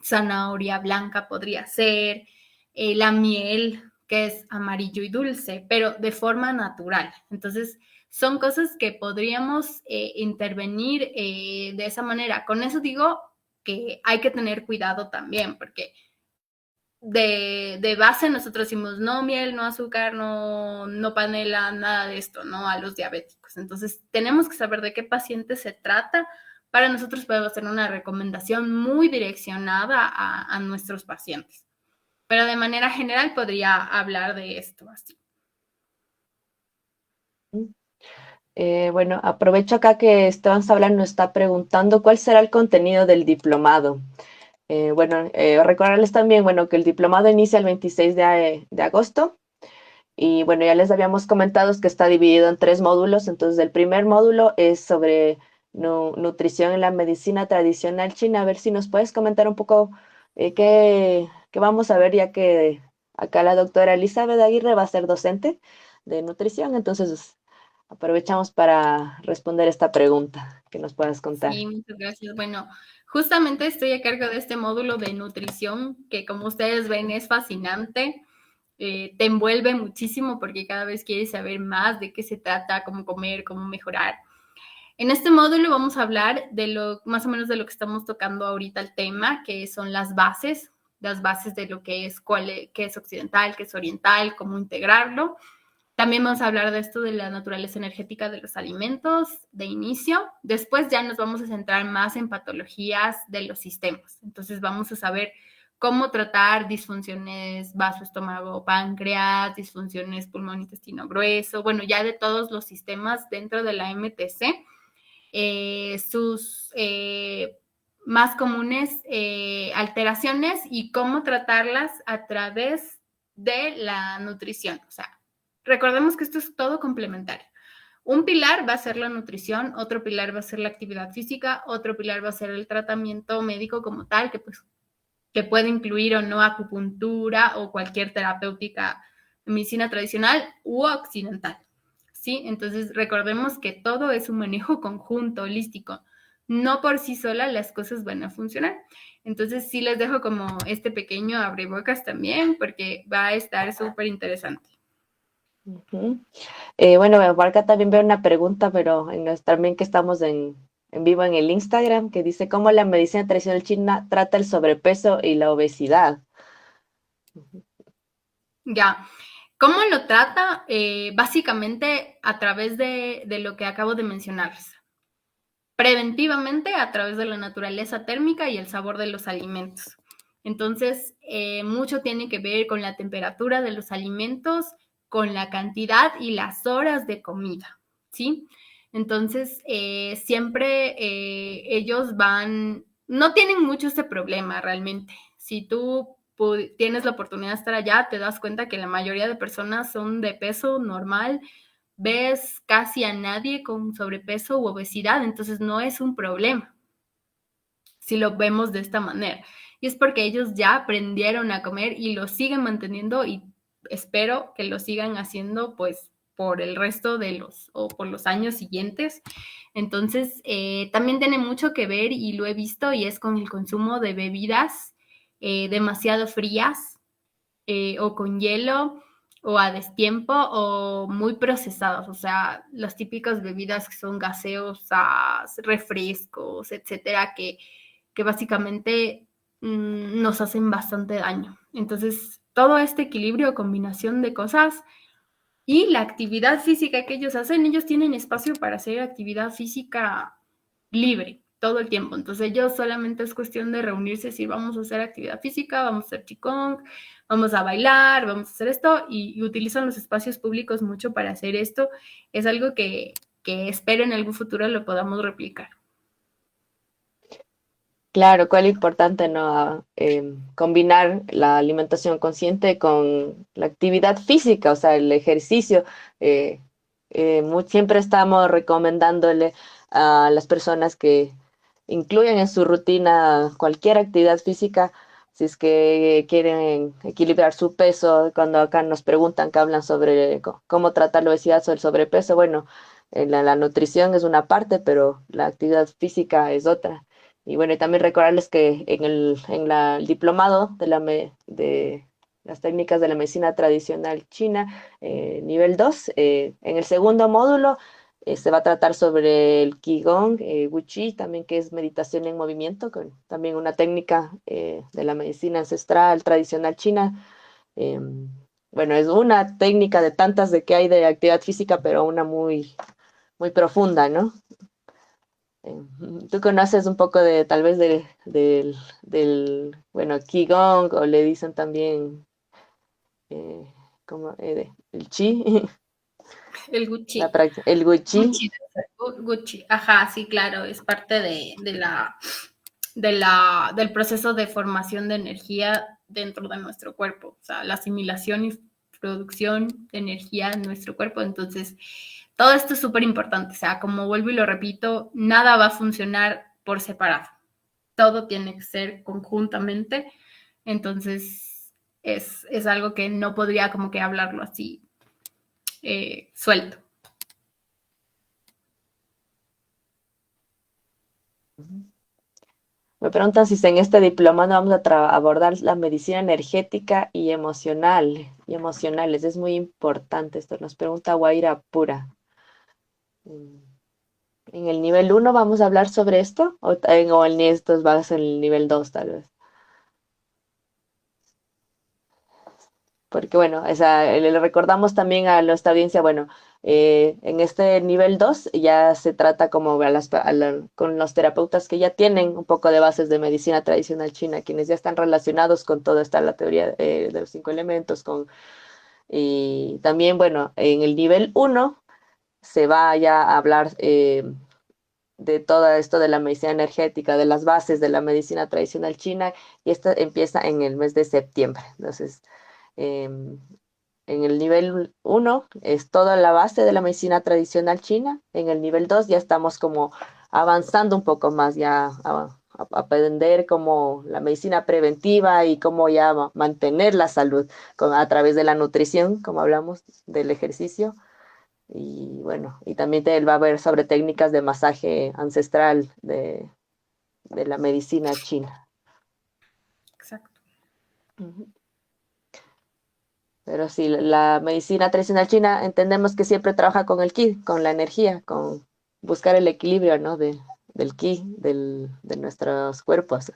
zanahoria blanca podría ser, la miel, que es amarillo y dulce, pero de forma natural. Entonces, son cosas que podríamos intervenir de esa manera. Con eso digo que hay que tener cuidado también, porque de base nosotros decimos no miel, no azúcar, no panela, nada de esto, ¿no? A los diabéticos. Entonces, tenemos que saber de qué paciente se trata para nosotros poder hacer una recomendación muy direccionada a nuestros pacientes. Pero de manera general podría hablar de esto así. Bueno, aprovecho acá que Esteban Sablán nos está preguntando cuál será el contenido del diplomado. Bueno, recordarles también, bueno, que el diplomado inicia el 26 de agosto y bueno, ya les habíamos comentado que está dividido en 3 módulos. Entonces, el primer módulo es sobre nutrición en la medicina tradicional china. A ver si nos puedes comentar un poco qué vamos a ver, ya que acá la doctora Elizabeth Aguirre va a ser docente de nutrición. Entonces, aprovechamos para responder esta pregunta que nos puedas contar. Sí, muchas gracias. Bueno, justamente estoy a cargo de este módulo de nutrición que como ustedes ven es fascinante. Te envuelve muchísimo porque cada vez quieres saber más de qué se trata, cómo comer, cómo mejorar. En este módulo vamos a hablar de más o menos de lo que estamos tocando ahorita el tema, que son las bases de lo que es, qué es occidental, qué es oriental, cómo integrarlo. También vamos a hablar de esto de la naturaleza energética de los alimentos de inicio. Después ya nos vamos a centrar más en patologías de los sistemas. Entonces vamos a saber cómo tratar disfunciones vaso, estómago, páncreas, disfunciones pulmón, intestino grueso, bueno, ya de todos los sistemas dentro de la MTC, sus más comunes alteraciones y cómo tratarlas a través de la nutrición. O sea, recordemos que esto es todo complementario. Un pilar va a ser la nutrición, otro pilar va a ser la actividad física, otro pilar va a ser el tratamiento médico como tal, que puede incluir o no acupuntura o cualquier terapéutica medicina tradicional u occidental. ¿Sí? Entonces recordemos que todo es un manejo conjunto, holístico. No por sí sola las cosas van a funcionar. Entonces sí les dejo como este pequeño abrebocas también porque va a estar súper interesante. Uh-huh. Bueno, acá también veo una pregunta, pero también que estamos en vivo en el Instagram, que dice cómo la medicina tradicional china trata el sobrepeso y la obesidad. Ya, ¿Cómo lo trata? Básicamente a través de lo que acabo de mencionarles. Preventivamente a través de la naturaleza térmica y el sabor de los alimentos. Entonces, mucho tiene que ver con la temperatura de los alimentos, con la cantidad y las horas de comida, ¿sí? Entonces, siempre ellos no tienen mucho este problema realmente. Si tú tienes la oportunidad de estar allá, te das cuenta que la mayoría de personas son de peso normal, ves casi a nadie con sobrepeso u obesidad, entonces no es un problema si lo vemos de esta manera. Y es porque ellos ya aprendieron a comer y lo siguen manteniendo y espero que lo sigan haciendo pues por el resto de o por los años siguientes. Entonces, también tiene mucho que ver y lo he visto y es con el consumo de bebidas demasiado frías o con hielo o a destiempo o muy procesados, o sea, las típicas bebidas que son gaseosas, refrescos, etcétera, que básicamente nos hacen bastante daño. Entonces, todo este equilibrio, combinación de cosas y la actividad física que ellos hacen, ellos tienen espacio para hacer actividad física libre todo el tiempo. Entonces ellos solamente es cuestión de reunirse, si vamos a hacer actividad física, vamos a hacer qigong, vamos a bailar, vamos a hacer esto y utilizan los espacios públicos mucho para hacer esto. Es algo que espero en algún futuro lo podamos replicar. Claro, cuál importante, ¿no? Combinar la alimentación consciente con la actividad física, o sea, el ejercicio. eh, Siempre estamos recomendándole a las personas que incluyan en su rutina cualquier actividad física, si es que quieren equilibrar su peso. Cuando acá nos preguntan que hablan sobre cómo tratar la obesidad o el sobrepeso, bueno, la nutrición es una parte, pero la actividad física es otra. Y bueno, y también recordarles que el diplomado de las técnicas de la medicina tradicional china, nivel 2, en el segundo módulo se va a tratar sobre el Qigong, Wu Chi, también que es meditación en movimiento, también una técnica de la medicina ancestral tradicional china. Bueno, es una técnica de tantas de que hay de actividad física, pero una muy profunda, ¿no? ¿Tú conoces un poco de tal vez bueno, Qigong o le dicen también eh, el Chi, El Gucci. el Wu Chi? Gucci, Gucci, ajá, sí, claro, es parte del proceso de formación de energía dentro de nuestro cuerpo, o sea, la asimilación y producción de energía en nuestro cuerpo. Entonces, todo esto es súper importante, o sea, como vuelvo y lo repito, nada va a funcionar por separado, todo tiene que ser conjuntamente. Entonces, es algo que no podría como que hablarlo así suelto. Me preguntan si en este diplomado vamos a abordar la medicina energética y emocional y emocionales. Es muy importante esto. Nos pregunta Guaira Pura. Mm, ¿En el nivel 1 vamos a hablar sobre esto? ¿O en estos va a ser el nivel 2 tal vez? Porque bueno, le recordamos también a nuestra audiencia, bueno, en este nivel 2 ya se trata como con los terapeutas que ya tienen un poco de bases de medicina tradicional china, quienes ya están relacionados con toda esta la teoría de los 5 elementos, y también, bueno, en el nivel 1 se va ya a hablar de todo esto de la medicina energética, de las bases de la medicina tradicional china, y esto empieza en el mes de septiembre. Entonces, em, en el nivel 1 es toda la base de la medicina tradicional china. En el nivel 2 ya estamos como avanzando un poco más, ya a aprender como la medicina preventiva y cómo ya mantener la salud a través de la nutrición, como hablamos del ejercicio. Y bueno, y también va a haber sobre técnicas de masaje ancestral de la medicina china. Exacto. Ujú. Pero sí, la medicina tradicional china entendemos que siempre trabaja con el ki, con la energía, con buscar el equilibrio, ¿no? Del ki, de nuestros cuerpos.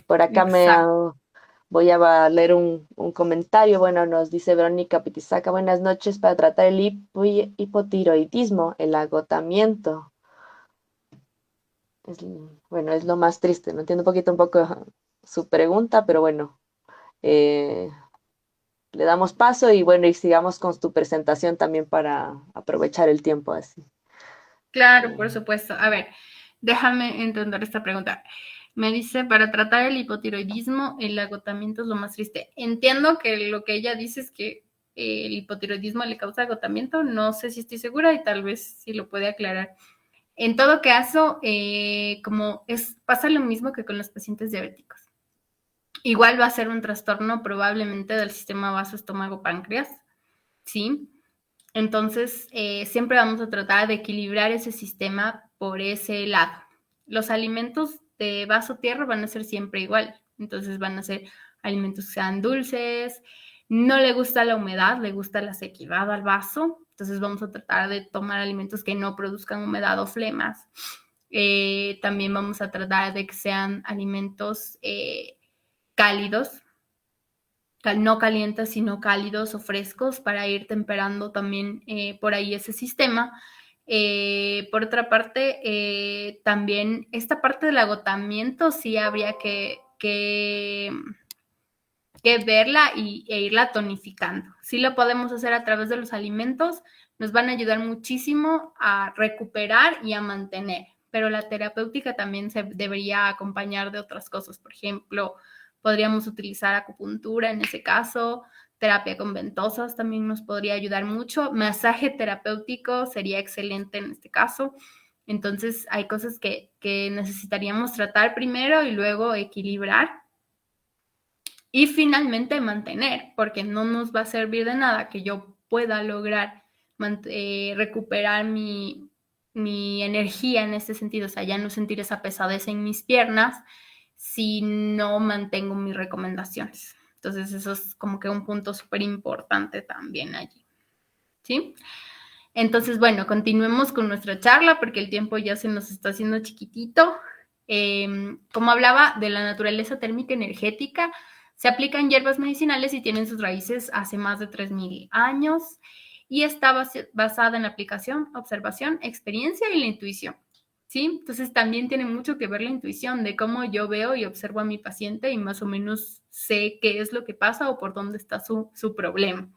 Por acá Exacto. Voy a leer un comentario. Bueno, nos dice Verónica Pitizaca, buenas noches. Para tratar el hipotiroidismo, el agotamiento. Es, bueno, es lo más triste. No entiendo un poco su pregunta, pero bueno, eh, le damos paso y bueno, y sigamos con tu presentación también para aprovechar el tiempo así. Claro, por supuesto. A ver, déjame entender esta pregunta. Me dice, para tratar el hipotiroidismo, el agotamiento es lo más triste. Entiendo que lo que ella dice es que el hipotiroidismo le causa agotamiento. No sé si estoy segura y tal vez si lo puede aclarar. En todo caso, pasa lo mismo que con los pacientes diabéticos. Igual va a ser un trastorno probablemente del sistema vaso-estómago-páncreas, ¿sí? Entonces, siempre vamos a tratar de equilibrar ese sistema por ese lado. Los alimentos de vaso-tierra van a ser siempre igual. Entonces, van a ser alimentos que sean dulces. No le gusta la humedad, le gusta la sequedad al vaso. Entonces, vamos a tratar de tomar alimentos que no produzcan humedad o flemas. También vamos a tratar de que sean alimentos cálidos, no calientes, sino cálidos o frescos para ir temperando también por ahí ese sistema. Por otra parte, también esta parte del agotamiento sí habría que verla e irla tonificando. Sí lo podemos hacer a través de los alimentos, nos van a ayudar muchísimo a recuperar y a mantener, pero la terapéutica también se debería acompañar de otras cosas. Por ejemplo, podríamos utilizar acupuntura en ese caso, terapia con ventosas también nos podría ayudar mucho, masaje terapéutico sería excelente en este caso. Entonces hay cosas que necesitaríamos tratar primero y luego equilibrar y finalmente mantener, porque no nos va a servir de nada que yo pueda lograr recuperar mi energía en este sentido, o sea, ya no sentir esa pesadez en mis piernas si no mantengo mis recomendaciones. Entonces, eso es como que un punto súper importante también allí. ¿Sí? Entonces, bueno, continuemos con nuestra charla porque el tiempo ya se nos está haciendo chiquitito. Como hablaba de la naturaleza térmica energética, se aplican hierbas medicinales y tienen sus raíces hace más de 3.000 años y está basada en la aplicación, observación, experiencia y la intuición. ¿Sí? Entonces también tiene mucho que ver la intuición de cómo yo veo y observo a mi paciente y más o menos sé qué es lo que pasa o por dónde está su problema.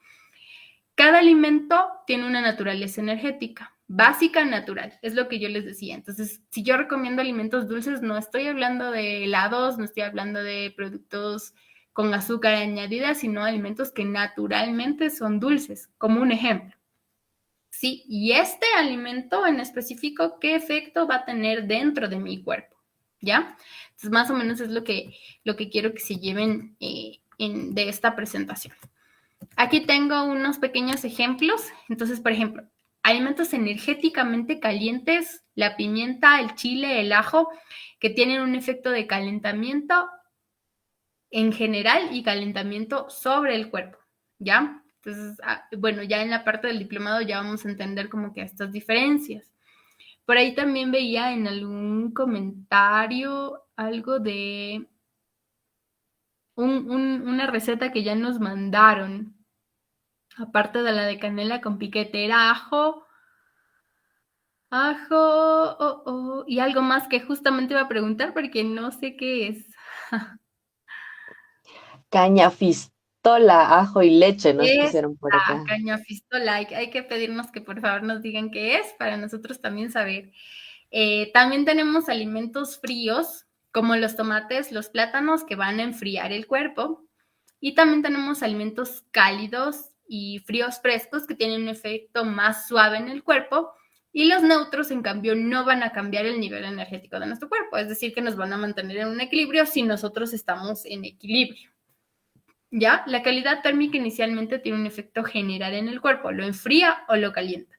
Cada alimento tiene una naturaleza energética, básica, natural, es lo que yo les decía. Entonces, si yo recomiendo alimentos dulces, no estoy hablando de helados, no estoy hablando de productos con azúcar añadida, sino alimentos que naturalmente son dulces, como un ejemplo. Sí, y este alimento en específico, ¿qué efecto va a tener dentro de mi cuerpo? ¿Ya? Entonces, más o menos es lo que quiero que se lleven de esta presentación. Aquí tengo unos pequeños ejemplos. Entonces, por ejemplo, alimentos energéticamente calientes, la pimienta, el chile, el ajo, que tienen un efecto de calentamiento en general y calentamiento sobre el cuerpo, ¿ya? Entonces, bueno, ya en la parte del diplomado ya vamos a entender como que estas diferencias. Por ahí también veía en algún comentario algo de una receta que ya nos mandaron, aparte de la de canela con piquete, era y algo más que justamente iba a preguntar porque no sé qué es. Caña fistola, ajo y leche nos Es pusieron por acá. caña fistola. Hay que pedirnos que por favor nos digan qué es para nosotros también saber. También tenemos alimentos fríos como los tomates, los plátanos que van a enfriar el cuerpo. Y también tenemos alimentos cálidos y fríos frescos que tienen un efecto más suave en el cuerpo. Y los neutros, en cambio, no van a cambiar el nivel energético de nuestro cuerpo. Es decir, que nos van a mantener en un equilibrio si nosotros estamos en equilibrio. ¿Ya? La calidad térmica inicialmente tiene un efecto general en el cuerpo, lo enfría o lo calienta.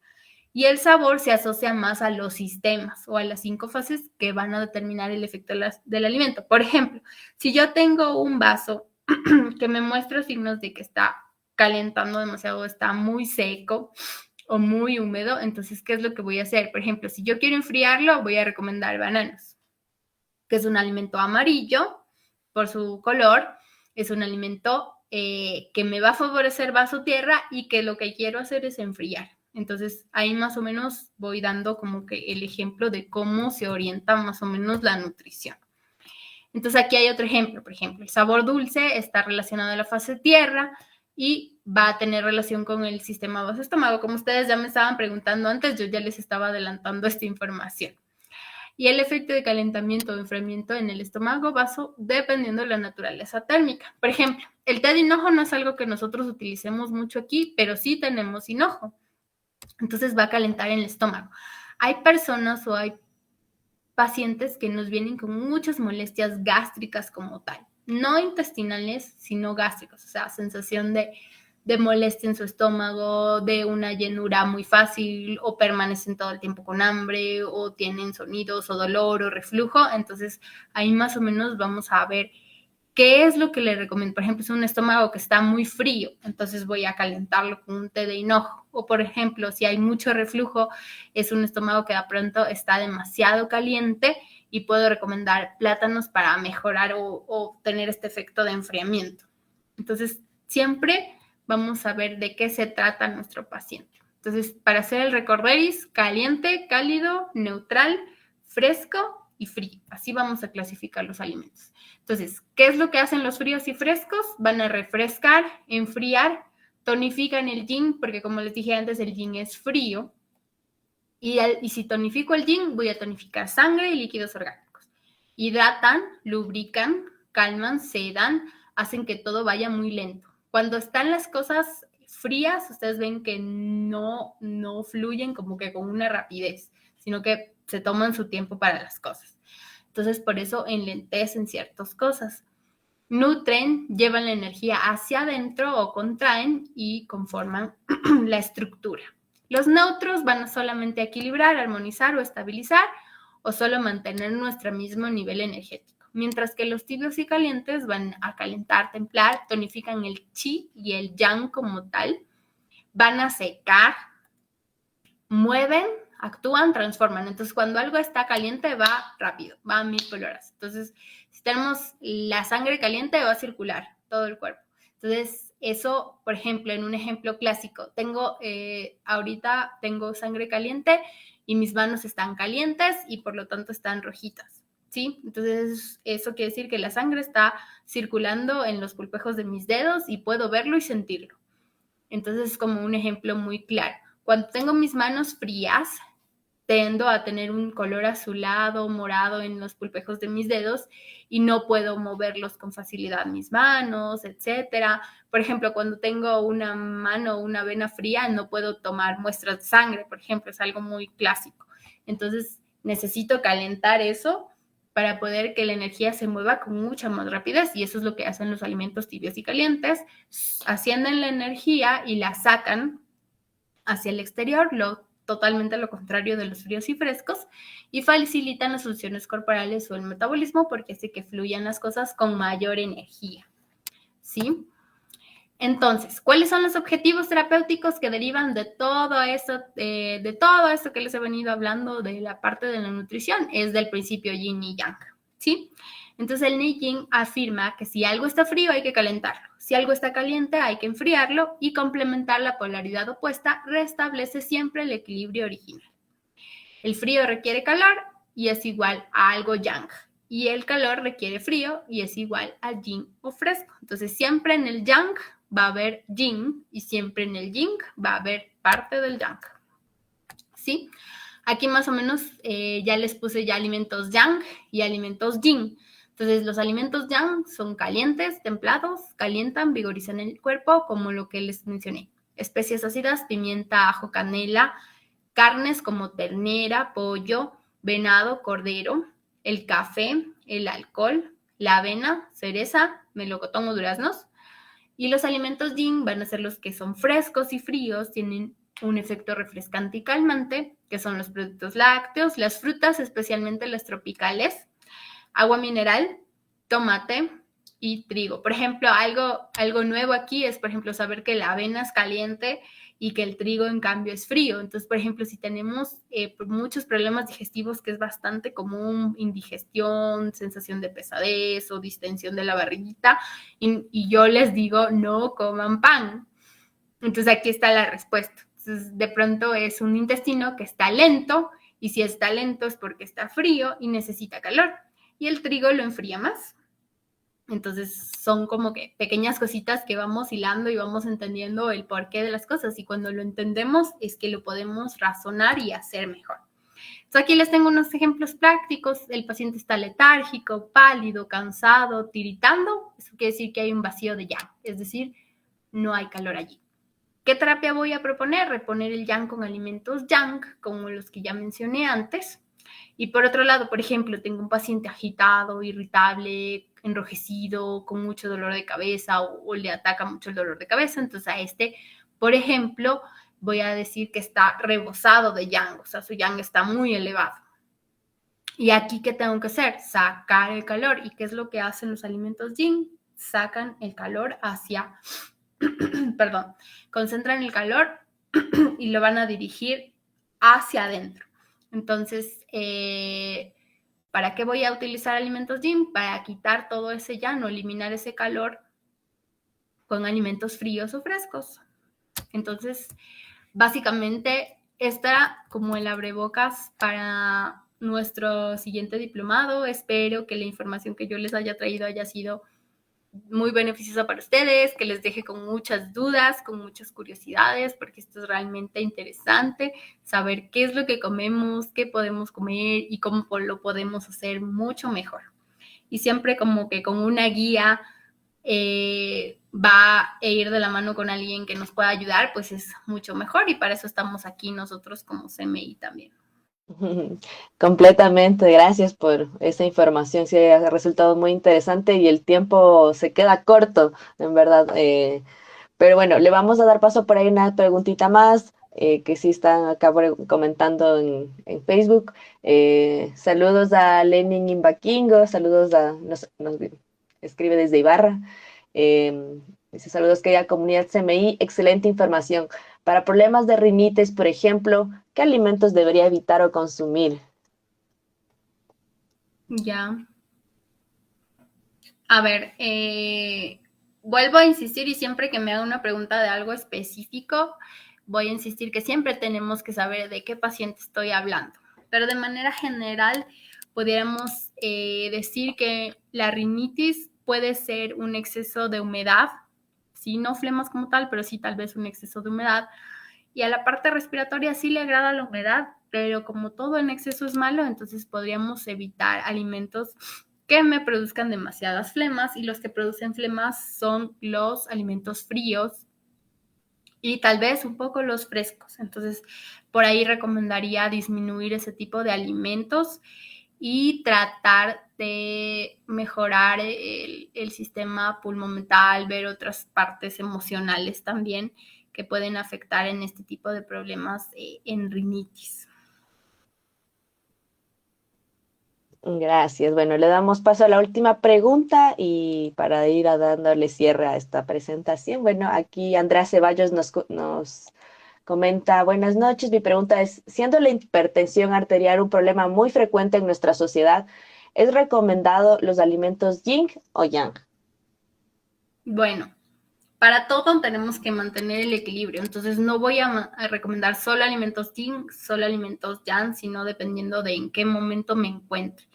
Y el sabor se asocia más a los sistemas o a las 5 fases que van a determinar el efecto del alimento. Por ejemplo, si yo tengo un vaso que me muestra signos de que está calentando demasiado, está muy seco o muy húmedo, entonces, ¿qué es lo que voy a hacer? Por ejemplo, si yo quiero enfriarlo, voy a recomendar bananos, que es un alimento amarillo por su color, es un alimento que me va a favorecer vaso tierra y que lo que quiero hacer es enfriar. Entonces ahí más o menos voy dando como que el ejemplo de cómo se orienta más o menos la nutrición. Entonces aquí hay otro ejemplo, por ejemplo, el sabor dulce está relacionado a la fase tierra y va a tener relación con el sistema vaso-estómago. Como ustedes ya me estaban preguntando antes, yo ya les estaba adelantando esta información. Y el efecto de calentamiento o enfriamiento en el estómago vaso dependiendo de la naturaleza térmica. Por ejemplo, el té de hinojo no es algo que nosotros utilicemos mucho aquí, pero sí tenemos hinojo. Entonces va a calentar en el estómago. Hay personas o hay pacientes que nos vienen con muchas molestias gástricas como tal, no intestinales, sino gástricas, o sea, sensación de molestia en su estómago, de una llenura muy fácil, o permanecen todo el tiempo con hambre, o tienen sonidos o dolor o reflujo. Entonces ahí más o menos vamos a ver qué es lo que le recomiendo. Por ejemplo, es un estómago que está muy frío, entonces voy a calentarlo con un té de hinojo. O por ejemplo, si hay mucho reflujo, es un estómago que de pronto está demasiado caliente y puedo recomendar plátanos para mejorar o tener este efecto de enfriamiento. Entonces, siempre vamos a ver de qué se trata nuestro paciente. Entonces, para hacer el recorderis, caliente, cálido, neutral, fresco y frío. Así vamos a clasificar los alimentos. Entonces, ¿qué es lo que hacen los fríos y frescos? Van a refrescar, enfriar, tonifican el yin, porque como les dije antes, el yin es frío. Y si tonifico el yin, voy a tonificar sangre y líquidos orgánicos. Hidratan, lubrican, calman, sedan, hacen que todo vaya muy lento. Cuando están las cosas frías, ustedes ven que no fluyen como que con una rapidez, sino que se toman su tiempo para las cosas. Entonces, por eso enlentecen ciertas cosas. Nutren, llevan la energía hacia adentro o contraen y conforman la estructura. Los neutros van a solamente equilibrar, armonizar o estabilizar o solo mantener nuestro mismo nivel energético. Mientras que los tibios y calientes van a calentar, templar, tonifican el chi y el yang como tal, van a secar, mueven, actúan, transforman. Entonces, cuando algo está caliente, va rápido, va a 1000 por hora. Entonces, si tenemos la sangre caliente, va a circular todo el cuerpo. Entonces, eso, por ejemplo, en un ejemplo clásico, ahorita tengo sangre caliente y mis manos están calientes y por lo tanto están rojitas, ¿sí? Entonces, eso quiere decir que la sangre está circulando en los pulpejos de mis dedos y puedo verlo y sentirlo. Entonces, es como un ejemplo muy claro. Cuando tengo mis manos frías, tendo a tener un color azulado, morado en los pulpejos de mis dedos y no puedo moverlos con facilidad mis manos, etcétera. Por ejemplo, cuando tengo una mano o una vena fría, no puedo tomar muestras de sangre, por ejemplo, es algo muy clásico. Entonces, necesito calentar eso para poder que la energía se mueva con mucha más rapidez, y eso es lo que hacen los alimentos tibios y calientes, ascienden la energía y la sacan hacia el exterior, totalmente lo contrario de los fríos y frescos, y facilitan las funciones corporales o el metabolismo porque hace que fluyan las cosas con mayor energía, ¿sí? Entonces, ¿cuáles son los objetivos terapéuticos que derivan de todo esto que les he venido hablando de la parte de la nutrición? Es del principio yin y yang, ¿sí? Entonces, el Neijing afirma que si algo está frío hay que calentarlo, si algo está caliente hay que enfriarlo, y complementar la polaridad opuesta restablece siempre el equilibrio original. El frío requiere calor y es igual a algo yang, y el calor requiere frío y es igual a yin o fresco. Entonces, siempre en el yang va a haber yin y siempre en el yin va a haber parte del yang, ¿sí? Aquí más o menos ya les puse ya alimentos yang y alimentos yin. Entonces, los alimentos yang son calientes, templados, calientan, vigorizan el cuerpo, como lo que les mencioné. Especias ácidas, pimienta, ajo, canela, carnes como ternera, pollo, venado, cordero, el café, el alcohol, la avena, cereza, melocotón o duraznos. Y los alimentos yin van a ser los que son frescos y fríos, tienen un efecto refrescante y calmante, que son los productos lácteos, las frutas, especialmente las tropicales, agua mineral, tomate, y trigo. Por ejemplo, algo nuevo aquí es, por ejemplo, saber que la avena es caliente y que el trigo, en cambio, es frío. Entonces, por ejemplo, si tenemos muchos problemas digestivos, que es bastante común, indigestión, sensación de pesadez o distensión de la barriguita, y yo les digo, no coman pan. Entonces, aquí está la respuesta. Entonces, de pronto es un intestino que está lento, y si está lento es porque está frío y necesita calor. Y el trigo lo enfría más. Entonces son como que pequeñas cositas que vamos hilando y vamos entendiendo el porqué de las cosas, y cuando lo entendemos es que lo podemos razonar y hacer mejor. Entonces aquí les tengo unos ejemplos prácticos. El paciente está letárgico, pálido, cansado, tiritando. Eso quiere decir que hay un vacío de yang, es decir, no hay calor allí. ¿Qué terapia voy a proponer? Reponer el yang con alimentos yang, como los que ya mencioné antes. Y por otro lado, por ejemplo, tengo un paciente agitado, irritable, enrojecido, con mucho dolor de cabeza, o le ataca mucho el dolor de cabeza. Entonces a este, por ejemplo, voy a decir que está rebosado de yang, o sea, su yang está muy elevado. Y aquí, ¿qué tengo que hacer? Sacar el calor. ¿Y qué es lo que hacen los alimentos yin? Sacan el calor hacia, perdón, concentran el calor y lo van a dirigir hacia adentro. Entonces, ¿para qué voy a utilizar alimentos yin? Para quitar todo ese llano, eliminar ese calor con alimentos fríos o frescos. Entonces, básicamente, esta como el abrebocas para nuestro siguiente diplomado. Espero que la información que yo les haya traído haya sido muy beneficiosa para ustedes, que les deje con muchas dudas, con muchas curiosidades, porque esto es realmente interesante, saber qué es lo que comemos, qué podemos comer y cómo lo podemos hacer mucho mejor. Y siempre como que con una guía va a ir de la mano con alguien que nos pueda ayudar, pues es mucho mejor, y para eso estamos aquí nosotros como CMI también. Completamente, gracias por esa información, sí ha resultado muy interesante y el tiempo se queda corto, en verdad. Pero bueno, le vamos a dar paso por ahí una preguntita más que sí están acá comentando en Facebook. Saludos a Lenin Imbaquingo, saludos nos escribe desde Ibarra. Dice saludos querida comunidad CMI, excelente información. Para problemas de rinitis, por ejemplo, ¿qué alimentos debería evitar o consumir? Ya. A ver, vuelvo a insistir, y siempre que me haga una pregunta de algo específico, voy a insistir que siempre tenemos que saber de qué paciente estoy hablando. Pero de manera general, pudiéramos decir que la rinitis puede ser un exceso de humedad, sí, no flemas como tal, pero sí tal vez un exceso de humedad. Y a la parte respiratoria sí le agrada la humedad, pero como todo en exceso es malo, entonces podríamos evitar alimentos que me produzcan demasiadas flemas, y los que producen flemas son los alimentos fríos y tal vez un poco los frescos. Entonces, por ahí recomendaría disminuir ese tipo de alimentos y tratar de mejorar el sistema pulmomental, ver otras partes emocionales también que pueden afectar en este tipo de problemas en rinitis. Gracias. Bueno, le damos paso a la última pregunta y para ir dándole cierre a esta presentación. Bueno, aquí Andrea Ceballos nos comenta, buenas noches, mi pregunta es, siendo la hipertensión arterial un problema muy frecuente en nuestra sociedad, ¿es recomendado los alimentos yin o yang? Bueno, para todo tenemos que mantener el equilibrio. Entonces no voy a recomendar solo alimentos yin, solo alimentos yang, sino dependiendo de en qué momento me encuentre.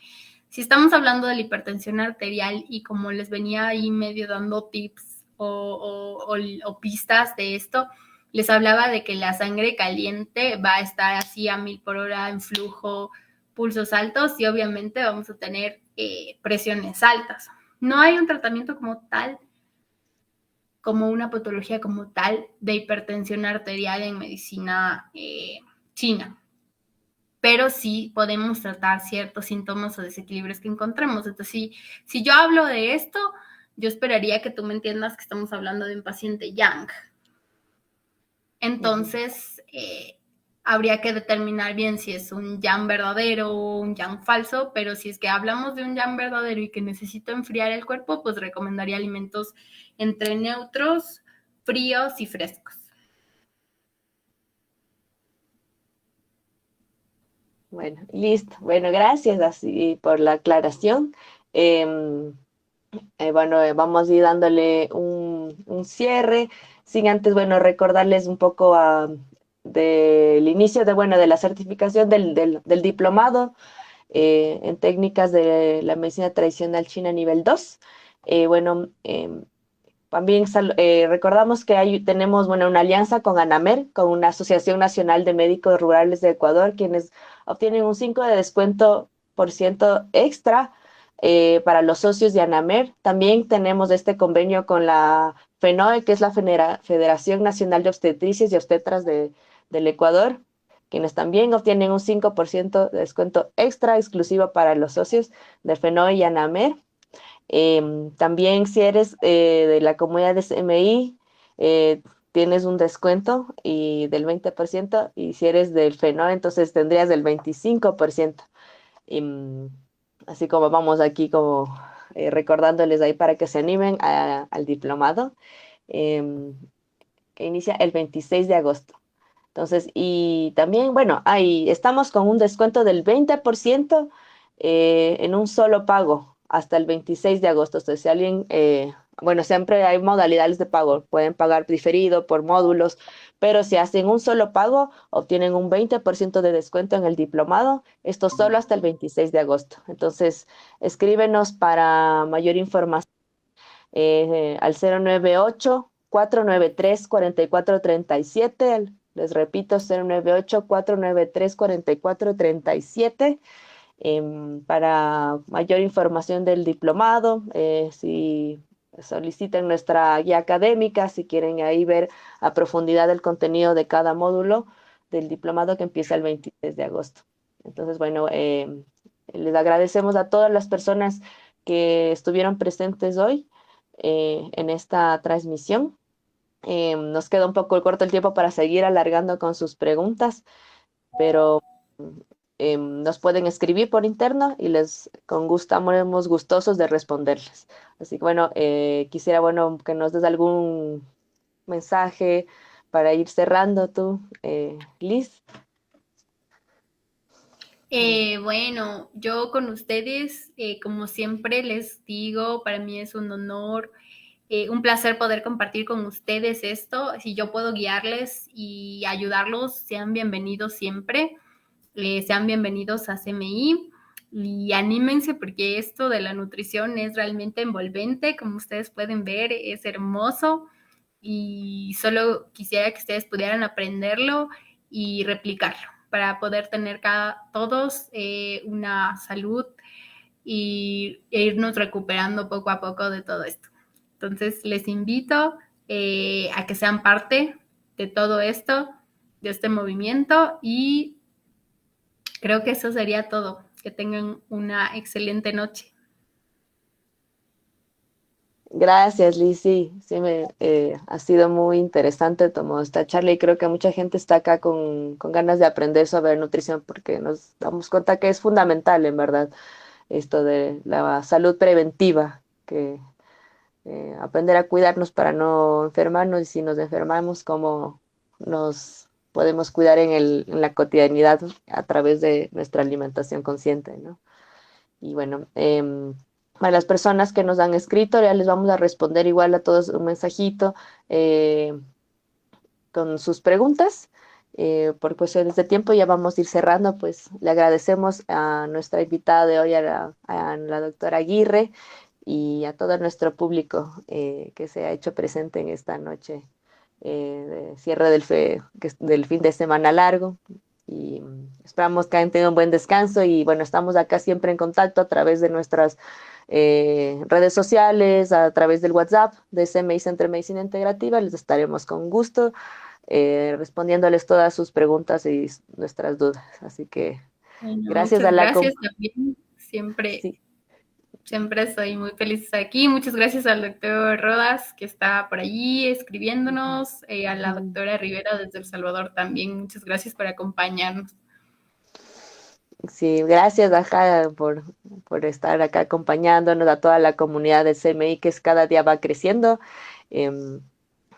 Si estamos hablando de la hipertensión arterial, y como les venía ahí medio dando tips o pistas de esto, les hablaba de que la sangre caliente va a estar así a 1000 por hora en flujo, pulsos altos, y obviamente vamos a tener presiones altas. No hay un tratamiento como tal, como una patología como tal de hipertensión arterial en medicina china, pero sí podemos tratar ciertos síntomas o desequilibrios que encontremos. Entonces, si yo hablo de esto, yo esperaría que tú me entiendas que estamos hablando de un paciente yang. Entonces, habría que determinar bien si es un yang verdadero o un yang falso, pero si es que hablamos de un yang verdadero y que necesito enfriar el cuerpo, pues recomendaría alimentos entre neutros, fríos y frescos. Bueno, listo. Bueno, gracias así por la aclaración. Em, bueno, vamos a ir dándole un cierre, sin antes, bueno, recordarles un poco del inicio de, bueno, de la certificación del diplomado en técnicas de la medicina tradicional china nivel 2. Bueno, también recordamos que tenemos bueno, una alianza con ANAMER, con una Asociación Nacional de Médicos Rurales de Ecuador, quienes obtienen un 5 de descuento por ciento extra para los socios de ANAMER. También tenemos este convenio con la FENOE, que es la Federación Nacional de Obstetrices y Obstetras del Ecuador, quienes también obtienen un 5% de descuento extra exclusivo para los socios de FENOE y ANAMER. También si eres de la comunidad de CMI, tienes un descuento del 20%, y si eres del FENO, entonces tendrías del 25%. Así como vamos aquí como recordándoles ahí para que se animen al diplomado, em, que inicia el 26 de agosto. Entonces, y también, bueno, ahí estamos con un descuento del 20% en un solo pago hasta el 26 de agosto. Entonces, si alguien, bueno, siempre hay modalidades de pago, pueden pagar diferido por módulos, pero si hacen un solo pago, obtienen un 20% de descuento en el diplomado, esto solo hasta el 26 de agosto. Entonces, escríbenos para mayor información al 098-493-4437. Les repito, 098-493-4437. Para mayor información del diplomado, si solicitan nuestra guía académica, si quieren ahí ver a profundidad el contenido de cada módulo del diplomado que empieza el 23 de agosto. Entonces, bueno, les agradecemos a todas las personas que estuvieron presentes hoy en esta transmisión. Nos queda un poco corto el tiempo para seguir alargando con sus preguntas, pero nos pueden escribir por interno y les con gusto estamos gustosos de responderles. Así que bueno, quisiera bueno que nos des algún mensaje para ir cerrando tú, Liz. Bueno, yo con ustedes, como siempre les digo, para mí es un honor, un placer poder compartir con ustedes esto. Si yo puedo guiarles y ayudarlos, sean bienvenidos siempre. Sean bienvenidos a CMI y anímense porque esto de la nutrición es realmente envolvente, como ustedes pueden ver, es hermoso y solo quisiera que ustedes pudieran aprenderlo y replicarlo para poder tener todos una salud e irnos recuperando poco a poco de todo esto. Entonces les invito a que sean parte de todo esto, de este movimiento, y creo que eso sería todo. Que tengan una excelente noche. Gracias, Liz. Sí, ha sido muy interesante tomar esta charla y creo que mucha gente está acá con ganas de aprender sobre nutrición porque nos damos cuenta que es fundamental, en verdad, esto de la salud preventiva, que aprender a cuidarnos para no enfermarnos y si nos enfermamos, cómo nos podemos cuidar en la cotidianidad a través de nuestra alimentación consciente, ¿no? Y bueno, a las personas que nos han escrito, ya les vamos a responder igual a todos un mensajito con sus preguntas. Por cuestiones de tiempo ya vamos a ir cerrando, pues le agradecemos a nuestra invitada de hoy, a la doctora Aguirre, y a todo nuestro público que se ha hecho presente en esta noche de cierre del fin de semana largo. Y esperamos que hayan tenido un buen descanso y bueno, estamos acá siempre en contacto a través de nuestras redes sociales, a través del WhatsApp de CMI Centro de Medicina Integrativa. Les estaremos con gusto respondiéndoles todas sus preguntas y nuestras dudas. Así que Bueno, gracias a muchas la gracias también. Siempre sí, Siempre estoy muy feliz de estar aquí. Muchas gracias al doctor Rodas, que está por allí escribiéndonos, a la doctora Rivera desde El Salvador también. Muchas gracias por acompañarnos. Sí, gracias, ajá, por estar acá acompañándonos a toda la comunidad del CMI que es, cada día va creciendo. Em,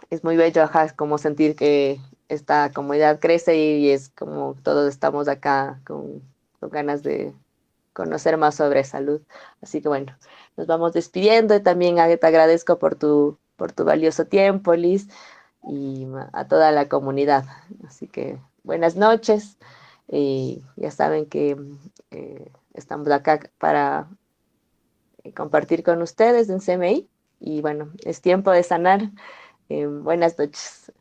es muy bello, ajá, es como sentir que esta comunidad crece y es como todos estamos acá con ganas de conocer más sobre salud. Así que bueno, nos vamos despidiendo y también te agradezco por tu valioso tiempo, Liz, y a toda la comunidad. Así que buenas noches y ya saben que estamos acá para compartir con ustedes en CMI y bueno, es tiempo de sanar. Buenas noches.